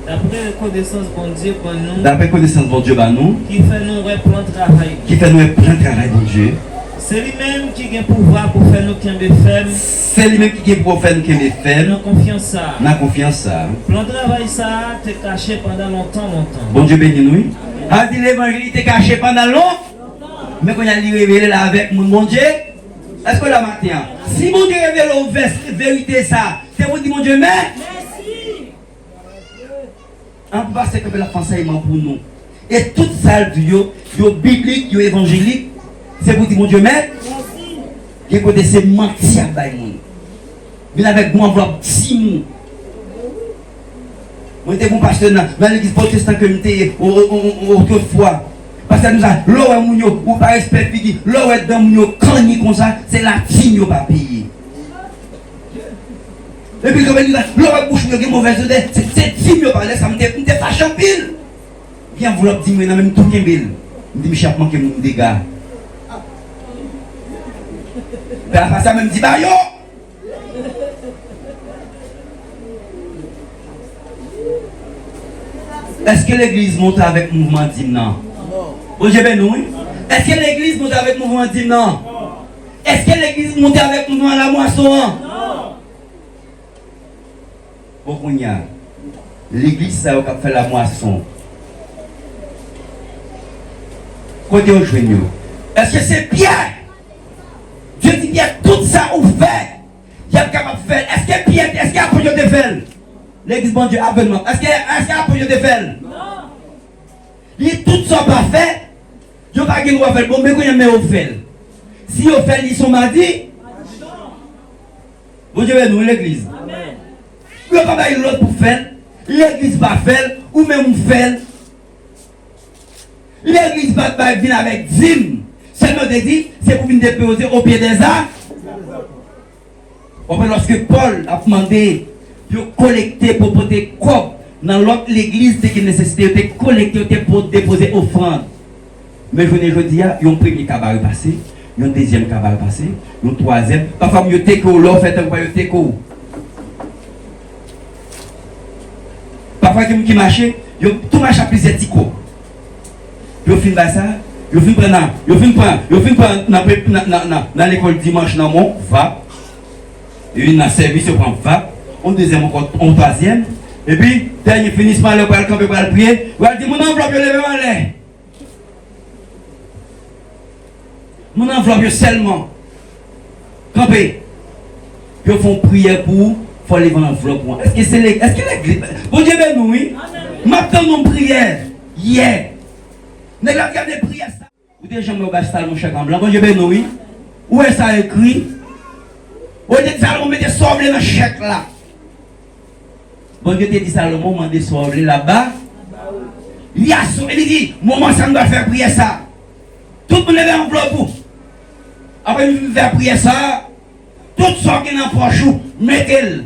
D'après connaissance, bon Dieu, pour nous. D'après connaissance, bon Dieu, nous. Qui fait nous plein de travail. Qui fait nous plein de travail, bon Dieu. C'est lui-même qui a le pouvoir pour faire nous qui ferme. C'est lui-même qui a le pouvoir pour faire nous qui ferme. Dans confiance ça. Dans confiance ça. Plan de travail ça, t'es caché pendant longtemps. Bon Dieu béni nous. A dit l'évangile t'es caché pendant longtemps. Mais quand il a révélé là avec mon Dieu. Est-ce que la matin, si mon Dieu révèle la vérité ça, c'est vous dire mon Dieu, mais merci. En plus, c'est comme l'enseignement pour nous. Et toute ça, yo biblique, yo évangélique, c'est vous dire mon Dieu, mais merci. Et côté c'est mentir à nous. Mais avec moi, enveloppe 6 mots. Moi, j'étais mon pasteur dans l'église protestante que j'étais autrefois. Parce que nous avons l'eau est mounio, ou pas respect figi, l'eau est dans mounio, quand ni comme ça, c'est la tigne pas payé. Et puis, comme nous avons l'eau est bouche, nous avons mauvaise odeur, c'est tigne pas, ça me dit fâché en pile. Viens vous l'obtenir, mais même tout qu'un bill. Je dis, mais chaque manque mon dégât. Mais après ça, même dit, bah yo! Est-ce que l'église monte avec mouvement d'hymne? Non. Bon, j'ai bien nous. Est-ce que l'église monte avec mouvement d'hymne? Non. Est-ce que l'église monte avec mouvement à la moisson? Non. Bon, on y a. L'église, ça a fait la moisson. Côté au joignot. Est-ce que c'est Pierre? Dieu dit Pierre, tout ça ou fait. Il est capable de faire. Est-ce que Pierre, est-ce qu'il y a pour de faire? L'église, bon Dieu, avènement. Est-ce qu'il y a pour de faire? Non. Il est tout ça pas fait. Je ne sais pas qui va faire. Bon, mais quand il y a au fait. Si au fait, ils sont mardi. Bon Dieu, nous, l'église. Amen. Il n'y a pas l'autre pour faire. L'église va faire. Ou même on fait. L'église va venir avec dîme. Seulement de dire, c'est pour venir déposer au pied des arts. Lorsque Paul a demandé de collecter pour porter quoi dans l'autre l'église, c'est qu'il nécessitait de collecter pour déposer offrande. Mais je ne dis pas, il y a un premier cabaret passé, il y a un deuxième cabaret passé, il y a un troisième. Parfois, il y a un téco, l'offre fait un peu de téco. Parfois, il y a qui marche, il y a tout marche à plusieurs ticots. Il y a fin de ça, il y a fin dans l'école dimanche, dans mon va. Il y a un service, on prend va. On deuxième, on troisième. Et puis, dernier finissement, le camp peut pas le prier. Il va dire, mon enveloppe, je lève en l'air. Mon enveloppe, seulement. Campé. Ils font prière pour, il faut lever l'enveloppe. Est-ce que l'église, bon Dieu, ben nous, oui. Maintenant, mon prière, hier. Ne la regardez prière ça. Ou des gens me bastent mon chèque en blanc. Bon Dieu, ben nous, oui. Où est ça écrit? Où est Salomon mettez sauvé dans le chèque là? Bon Dieu te dit Salomon, m'a dit sauvé là-bas. Il y a sauvé, il dit, moment ça me doit faire prier ça. Tout le monde est en bloc pour. Après, il faire prier ça. Tout ce qui est dans le poche, mettez-le.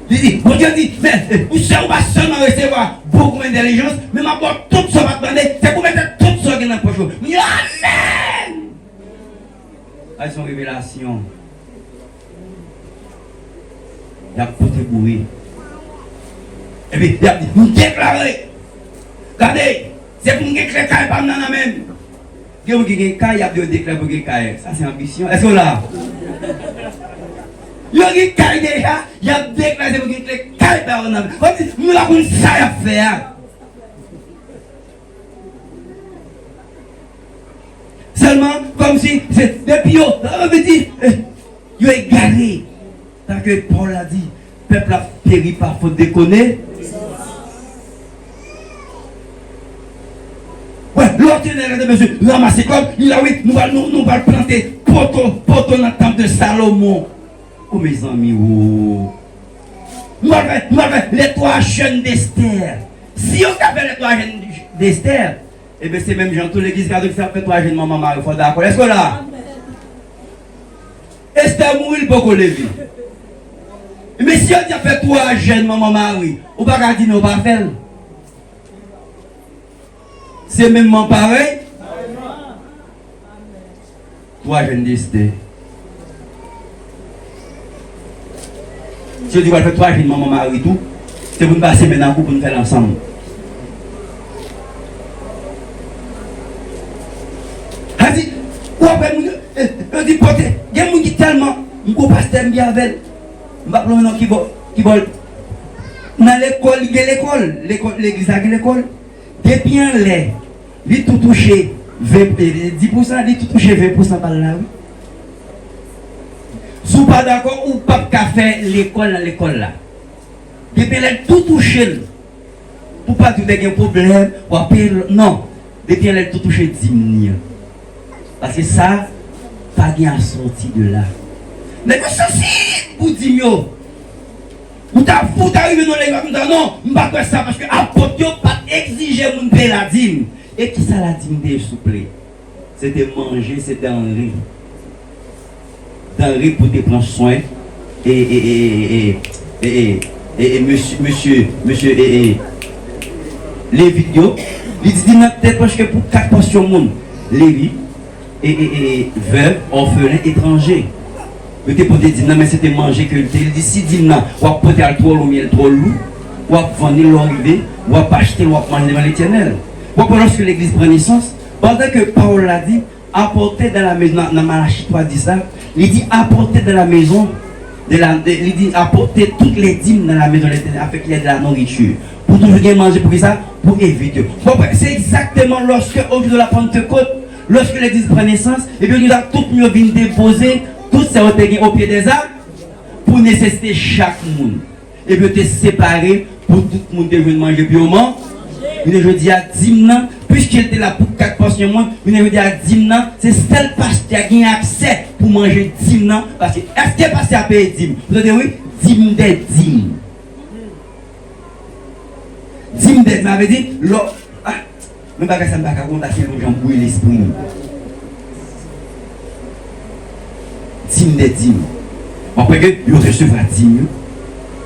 Il dit, bon Dieu dit, mais vous ne pas seulement recevoir beaucoup d'intelligence, mais ma porte tout ça va demander, c'est pour mettre tout ça qui est dans le poche. Amen! C'est son révélation. Il y a côté bourré. Et puis, il a dit, vous déclarez. Regardez, c'est pour nous déclarer qu'il n'y a pas de même. Il y a des cas, il y a des déclarations pour déclarer. Ça, c'est ambition. Est-ce que là? Il y a des cas déjà, il y a des déclarations pour déclarer qu'il n'y a pas de même. Nous avons ça à faire. Seulement, comme si, c'est depuis, on veut dire, il est égaré. Tant que Paul a dit, le peuple a péri par faute de connaître. Ouais, l'autre est de monsieur, ramasser comme, il a oui, nous allons planter poteau dans le temple de Salomon. Oh mes amis, oh. Nous avons les 3 jeunes d'Esther. Si on a fait les 3 jeunes d'Esther, eh bien c'est même Jean, tout l'église catholique qui a fait 3 jeunes maman Marie, il faut d'accord. Est-ce que là? Esther mourit beaucoup lever. Mais si on a fait 3 jeunes maman Marie, on ne va pas dire non, pas faire. C'est même pareil. 3 jeunes d'Esther. Si on dit qu'on fait 3 jeunes maman Marie, tout, c'est pour nous passer maintenant pour nous faire ensemble. Vas-y, ou après, on dit, il y a des gens qui tellement, mon pasteur me dit avec, je ne sais pas qui vont dans l'école, il y a l'école, l'église a l'école. Depuis un lait, il tout touché 10%, il tout touché 20% par là. Si vous pas d'accord, ou pas qu'à faire l'école dans l'école là. Depuis elle tout touché, pour pas tout un problème, ou après, non. Depuis elle tout touché 10 000. Parce que ça, pas bien sorti de là. Mais que ceci, vous dites, vous arrivez dans les gars, non, je ne vais pas faire ça parce que l'apôtre pas exiger mon payer la dîme. Et qui ça la dîme des souple? C'était manger, c'était denrées. Denrées pour te prendre soin. Et monsieur, les vidéos, il dit peut-être parce que pour 4 portions de monde, Lévi et veuve, orphelin, étranger. Je te peux te dire, non, mais c'était manger que le il dit, si dit, non, ou à porter à trop miel, trop lourd, ou à vendre l'arrivée, ou à acheter, ou à manger devant l'Éternel. Pourquoi lorsque l'église prend naissance, pendant que Paul l'a dit, apporter dans la maison, dans Malachie 3 dit ça, il dit apporter dans la maison, il dit apporter toutes les dîmes dans la maison de l'Éternel, afin qu'il y ait de la nourriture. Pour toujours bien manger, pour ça, pour éviter. C'est exactement lorsque, au jour de la Pentecôte, lorsque l'église prend naissance, et bien nous avons tout mieux bien déposer. Tout ça au pied des arbres pour nécessiter chaque monde. Et puis te séparer pour tout le monde de manger purement. Je dis à Dimna, puisqu'il était là pour 4 portions moins, je dis à Dimna, c'est seul pasteur qui a accès pour manger Dimna. Parce que est-ce que pasteur a payé Dim? Vous avez dit oui? Dim des Dim. Dim des, m'avait dit, même pas que ça ne va pas contacter les gens pour l'esprit. Dîme des dîmes. Après que vous recevrez dîme,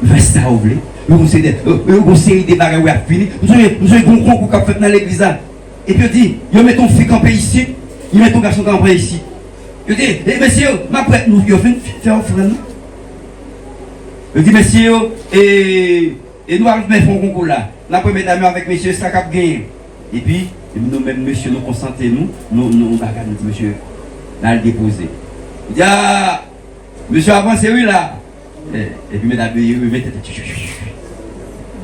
vous faites ça, vous voulez. Vous série des bagages, vous avez fini. Vous avez un concours qui a fait dans l'église. Et puis, dit, vous mettez ton fille campé ici, vous mettez ton garçon campé ici. Vous dit, messieurs, ma prête, nous avons fait offrande. Vous dit, messieurs, et nous allons faire un concours là. Nous avons mis avec messieurs, ça cap gagné. Et puis, nous-mêmes, monsieur, nous consentons, nous bagages, nous disons, monsieur, nous allons déposer. Il dit, ah, monsieur avancez oui là. Et puis mesdames, vous mettez.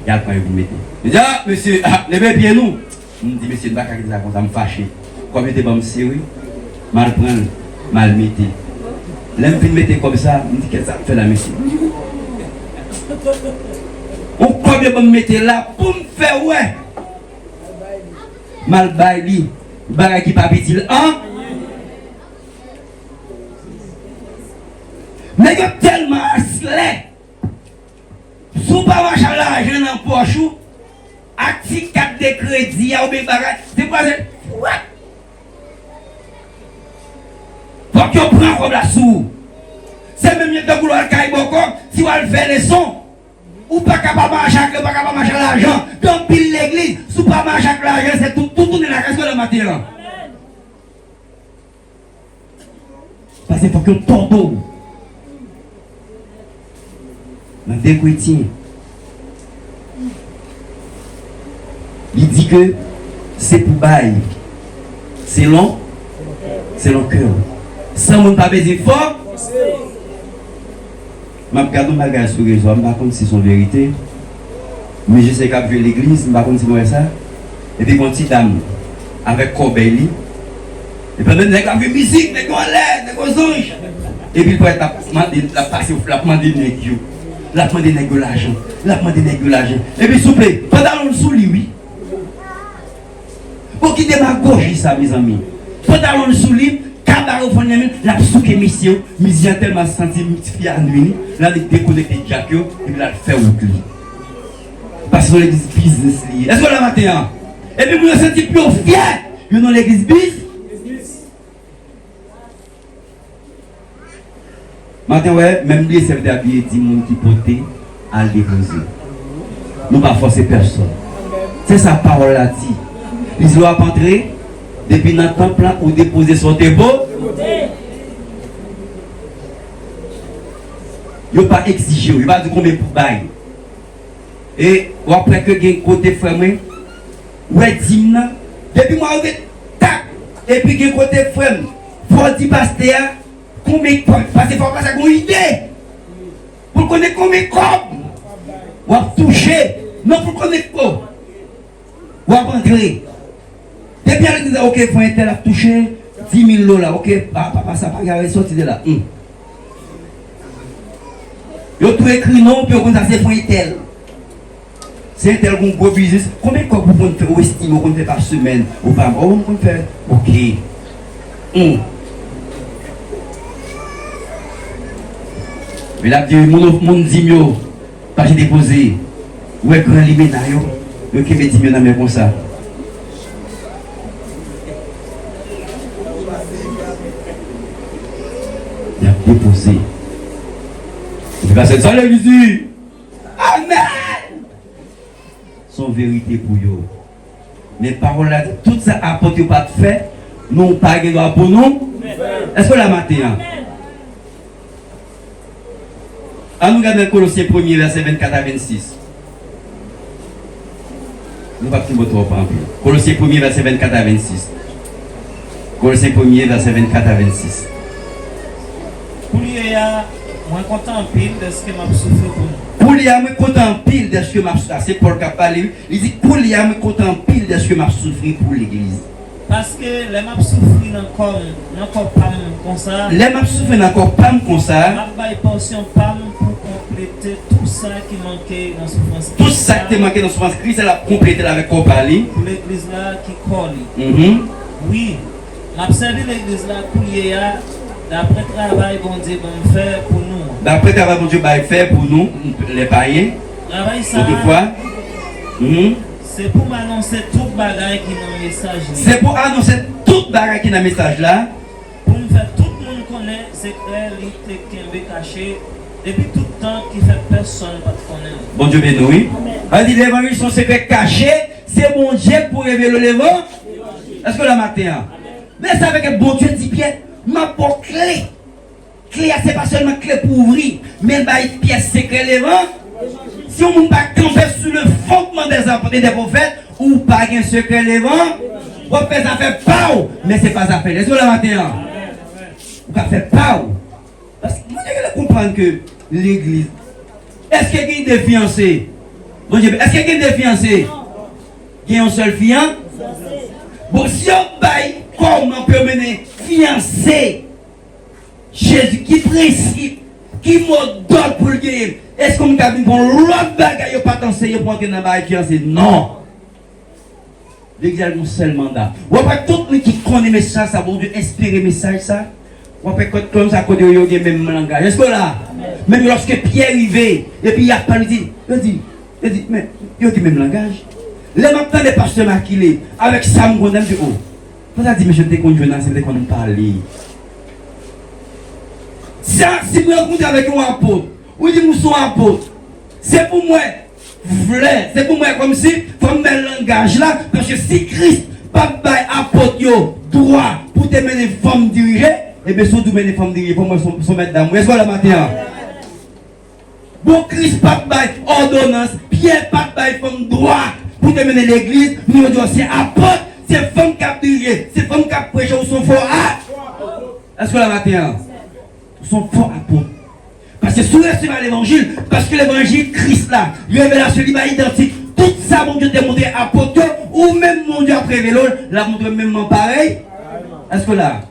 Il y a le point que vous mettez. Il dit, ah, monsieur, levez bien nous. Je me dis, monsieur, ne va pas dire ça, ça me fâche. Comme mettez pas me sérieux, mal prendre, mal mettez. Là, je mettez comme ça, je me dis, qu'est-ce que ça me fait la monsieur? Ou combien vous me mettez là pour me faire ouais. mal baili, bagay qui pas petit hein? Mais il y a tellement asselé. Sous pas marcher l'argent dans la poche, actif 4 de crédit, ou bien bagay, c'est pas ça. Faut que tu prends comme la sous. C'est même mieux de vouloir cailler beaucoup, si on fait les sons. Ou pas capable de marcher l'argent. Donc, pile l'église, sous pas marcher l'argent, c'est tout tourner la casse de la matière. Parce qu'il faut que tombe. Mais des chrétiens, il dit que c'est pour bail. C'est long cœur. Sans mon pas baiser fort. Je regarde mon bagage sur les réseau, je ne sais pas si c'est son vérité. Mais je sais qu'à l'église, je ne sais pas si c'est ça. Et puis, mon petit dame, avec Corbelli. Et puis, même, il a vu musique, il a l'air, il a anges. Et puis, il a passé au flapement des nègres. Il a demandé l'argent. Il a demandé l'argent. Et puis, s'il vous plaît, pantalon sous lui, oui. Pour qui démagogie ça, mes amis. Pantalon sous lui. La souke mission, mission tellement senti multiplié à nuit, là il déconnecté Jack et puis là il fait route lui. Parce que l'église business lié. Est-ce que la matin? Et puis vous vous sentez plus fier, vous dans l'église business. Matin ouais, même les chefs d'habillé dit mon qui poté à l'église. Nous pas forcer personne. C'est sa parole là dit. Ils doivent entrer. Depuis notre temple là, ou déposer son dépôt, il n'y a pas exigé, il n'y a pas dit combien pour bail. Et après que il y a un côté fermé, ouais, dimna, depuis moi, tac, et puis il y a un côté fermé, il faut dire pasteur, combien, parce qu'il faut pas ça une idée, pour connaître combien de corps, ou à toucher, non pour connaître quoi, ou à entrer. Et bien, elle disait, ok, il faut un tel à toucher 10 000 $, ok, papa, ça pas garder sorti de là. Yo tout écrit non, puis on a c'est pour un tel. C'est un tel qu'on gros business. Combien de fois vous pouvez faire au estime, on fait par semaine, ou par mois, on peut faire, ok. Mais là, mon dimio, pas j'ai déposé, ou est grand limite, yo qui me dit mieux dans mes comme ça. Il a déposé. Il va se dire, l'église. Amen. Son vérité pour eux. Mais parole là, tout ça apporte pas de fait. Non pas de droit pour nous. Est-ce que la matin? À nous regarder Colossiens 1er, verset 24 à 26. Nous ne pouvons pas trop en plus. Colossiens 1er, verset 24 à 26. Colossiens 1er, verset 24 à 26. Pour lui, moi content en pile de ce que m'a souffert pour nous. Pour lui, moi content en pile de ce que m'a souffert. C'est Paul qui a parlé. Il dit pour lui, moi content en pile de ce que m'a souffert pour l'église. Parce que les m'a souffert encore pas comme ça. Les m'a souffert encore pas comme ça. M'a portion pas pour compléter tout ça qui manquait dans souffrance. Tout ça qui manquait dans souffrance Christ, elle a complété avec quoi parler. Pour l'église là qui colle. Oui. M'a servi l'église là pour hier. D'après le travail bon Dieu va faire pour nous. D'après le travail bon Dieu va faire pour nous, les païens. Travail ça. C'est pour m'annoncer tout bagaille qui est dans le message. C'est pour annoncer tout bagaille qui est dans le message là. Pour me faire tout le monde connaît secret, l'ité qui est caché. Depuis tout le temps qui fait personne ne connaît. Bon Dieu béni. On dit l'évangile son secret caché, c'est bon Dieu pour révéler l'évangile. Est-ce que la matin? Mais ça avec bon Dieu dit Pierre. Ma pour clé. Clé, c'est pas seulement clé pour ouvrir, mais une pièce secrète l'évangile. Si on ne peut pas camper sur le fondement des apôtres et des prophètes, ou pas un secret l'évangile, on peut faire affaire pao, mais ce n'est pas affaire. Est-ce que la matin? On peut faire pao. Parce que vous devez comprendre que l'église, est-ce qu'il y a des fiancés? Est-ce qu'il y a des fiancés? Il y a un seul fiancé? Bon, si on baille, comment on peut mener fiancé? Jésus qui principe, qui m'a donné pour le game. Est-ce qu'on a dit qu'on l'autre bagaille pas t'enseigner pour entrer dans la fiancé? Non. L'église a un seul mandat. Ou après tout le monde qui connaît le message, ça, bon Dieu, inspirer le message, ça. Ou après comme ça, quand il y a le même langage. Est-ce que là, même lorsque Pierre arrivait, et puis il a pas dit, mais il y a le même langage. Les maintenant, les pasteurs maquillés, avec Sam Gondam du haut. Vous avez dit, mais je t'ai connu, c'est qu'on parler. Ça, si vous rencontrez avec un apôtre, ou dit, nous sommes apôtres, c'est pour moi, vrai, c'est pour moi comme si, il faut mettre le langage là, parce que si Christ, pas de apôtre, droit, pour te mener une femme dirigée, et bien, surtout, mener une femme dirigée, pour moi, son maître d'amour. Est-ce que la matin? Bon, Christ, pas de ordonnance, Pierre, pas de femme droit, pour te mener l'église, nous disons, c'est apôtre, c'est femme qui a dirigé, c'est femme qui a prêché, ou sont forts. Est-ce que la matin? Sont forts apôtres. Parce que sous l'évangile, parce que l'évangile Christ là, révélation libre identique, tout ça, mon Dieu, démontré apôtre, ou même mon Dieu après vélo, la montre même pareil. Est-ce que là,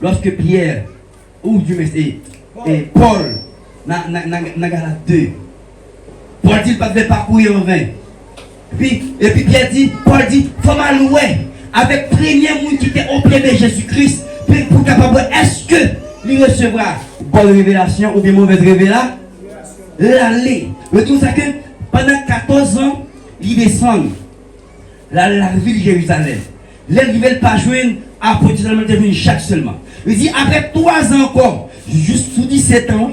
lorsque Pierre, ou Dieu merci, et Paul, n'a Galate 2, Paul dit, il ne peut pas parcourir en vain. Et puis Pierre dit, Paul dit, il faut m'allouer avec premier monde qui était au pied de Jésus-Christ, pour capable, est-ce que il recevra bonne révélation ou bien mauvaise révélation? L'aller. Le tout ça que pendant 14 ans, il descend la ville de Jérusalem. Les ne veulent pas joindre apôtre seulement devenu Jacques seulement. Il dit après 3 ans encore, juste sous 17 ans,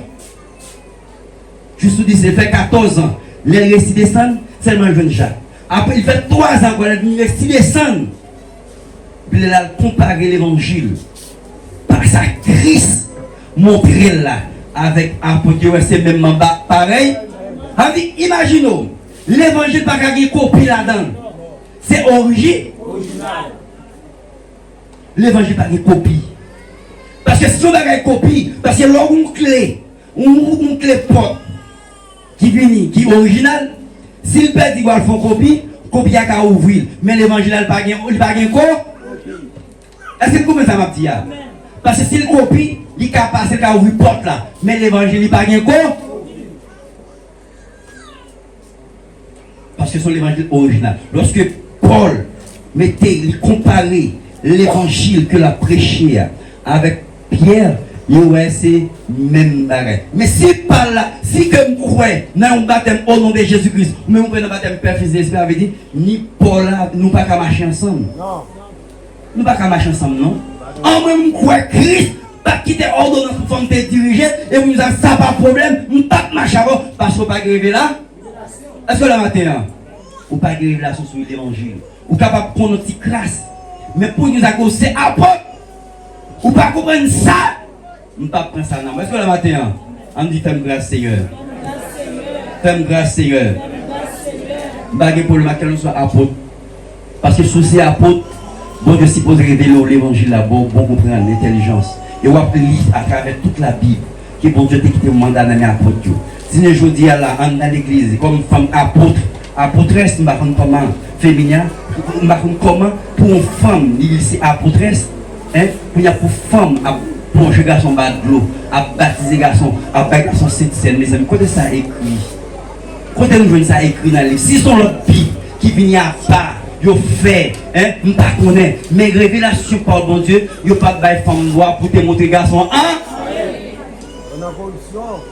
juste sous 17, il fait 14 ans, les récits descendent seulement jeune Jacques. Après il fait 3 ans encore, les récits descendent. Puis il a comparé l'évangile. Par ça, Christ montré là avec apôtre, c'est même pareil. Imaginons, l'évangile pas qu'à copie là-dedans. C'est original. L'évangile pas qu'à copie. Parce que si on a une copie, parce que là une clé porte qui vient, qui est original, s'il peut dire qu'il va faire copie a qu'à ouvrir. Mais l'évangile n'a pas de quoi. Est-ce que vous comprenez ça, ma petite? Parce que s'il copie, il est capable de ouvrir porte là. Mais l'évangile n'est pas de quoi. Parce que c'est l'évangile original. Lorsque Paul comparait l'évangile que l'a prêché avec Pierre, il aurait ces mêmes barrières. Mais si par là, si que nous croyons dans un baptême au nom de Jésus-Christ, ou même dans un baptême Père, Fils et Esprit, avait dit, ni Paul là, nous ne pouvons pas marcher ensemble. Non. Nous ne pouvons pas marcher ensemble, non? En même croire Christ, pas quitter ordonnance pour faire te diriger, et vous nous avez ça pas de problème, nous ne pouvons pas marcher avant, parce qu'on ne peut pas arriver là. Est-ce que là maintenant, ou pas de révélation sur l'évangile, ou capable de prendre notre petite classe, mais pour nous accorder apôtre, ou pas comprendre ça, nous ne pouvons pas prendre ça. Est-ce que là maintenant, on dit fais grâce Seigneur. Fais grâce Seigneur. Bagay pour le matin, nous soit apôtre. Parce que sous ces apôtres, bon Dieu suppose révéler l'évangile là, bon comprendre l'intelligence. Et on va lire à travers toute la Bible, que bon Dieu t'a quitté le mandat dans les apôtres. Si je dis là, dans l'église, comme femme apôtre, apôtresse, nous ne comment féminin, nous comment pour une femme, c'est apôtresse, pour femme, à plonger garçon bas de l'eau, à baptiser garçon, à baptiser garçon cette scène, mes amis, côté ça écrit. Côté nous voyons ça écrit dans les. Si son l'autre Bible qui vient à part, yo fait, nous ne connaissons pas, mais révélation par bon Dieu, yo pas de bail femme noire pour te montrer garçon, On a évolution.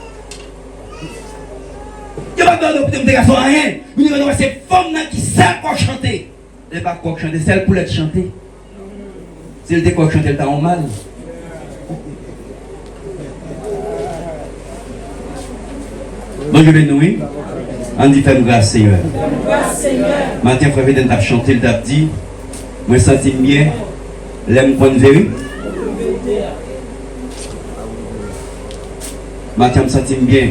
Il n'y a pas de pour te montrer garçon rien. Nous disons c'est femme qui sait quoi chanter. Elle pas quoi chanter, c'est elle pour être chanter. Si elle était quoi chanter, elle t'a en mal. Bon, je vais nous, on dit fais grâce Seigneur. Matin, frère Védène t'a chanté, il t'a dit, moi je sens bien, l'aime bonne vérité. Matin, je me sens bien,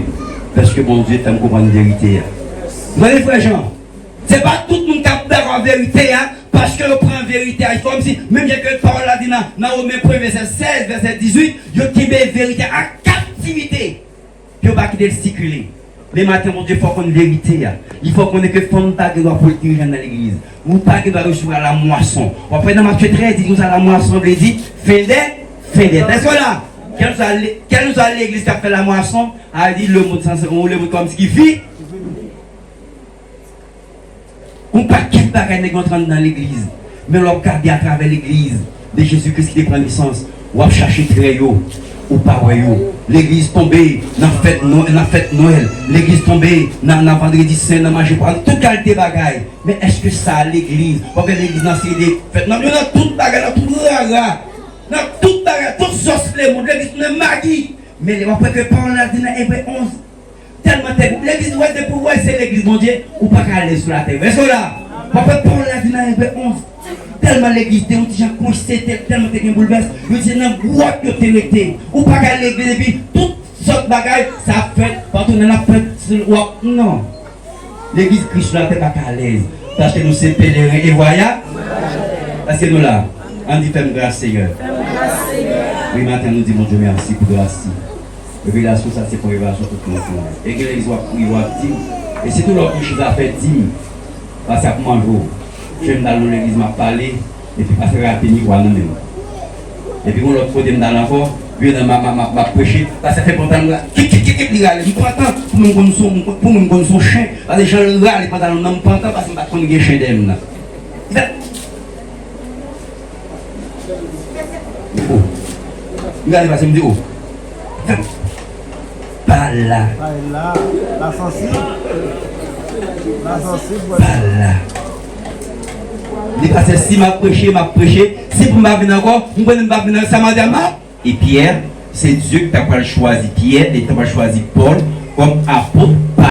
parce que mon Dieu t'aime comprendre la vérité. Vous voyez, frère Jean, c'est pas tout le monde qui a d'accord en vérité, parce que on prend la vérité. Il faut comme si, même si que parole là dit dans Romains 1, verset 16, verset 18, il y a la vérité à captivité. Il ne faut pas quitter le circuler. Les matins, mon Dieu, il faut qu'on ait une vérité. Il faut qu'on ait que femme pas qui doit politique dans l'église. Ou pas qui doit recevoir la moisson. Après, dans Matthieu 13, il dit que la moisson, il dit, fendez. Est-ce que là, quelle nous a l'église qui a fait la moisson, a dit le mot de sens, on le mot comme ce qui fait. Ou pas qui va gagner dans l'église. Mais l'on regarde à travers l'église de Jésus-Christ qui prend naissance. On va chercher très haut. Ou pas l'église tombée dans la fête Noël, l'église tombée dans le vendredi saint, dans manger pour tout qualité bagaille. Mais est-ce que ça l'église? Parce que l'église dans ces fêtes, non, dans toute bagaille, dans tout rara, dans toute bagaille, toute sauce les mots, l'église ne magie. Mais les après que par là dans Hébreux 11, tellement l'église doit être pour voir c'est l'église mon Dieu ou pas aller sur la terre. Mais cela, après par là dans Hébreux 11. Tellement l'église de gens constaté tellement de bouleverse, vous dites non boîte que tu étais ou pas qu'à l'église et puis toutes sortes de bagages ça fait partout dans la fête non. L'église Christ là t'es pas à l'aise parce que nous sommes pèlerins et voyants. Parce que nous là, on dit fais grâce Seigneur. Oui matin nous disons mon Dieu merci pour grâce. Révélation ça c'est pour révélation tout le monde. Et que l'église va dire et c'est tout l'autre chose à faire dire parce que comment je vais dans l'église m'a parlé et puis passer rapidement quoi non même et puis l'autre fois me dans encore puis dans m'a prêché parce que ça fait longtemps là il râle me prend pour me connaître son chien parce que je râle pas dans me prend parce que me pas connaître chien d'aime là oh regarde parce que me dit oh pas là la sensible là parce que si m'a prêché, si pour m'a venir encore, vous pouvez me venir ça m'a dit et Pierre, c'est Dieu qui t'a choisi Pierre et t'a choisi Paul comme apôtre.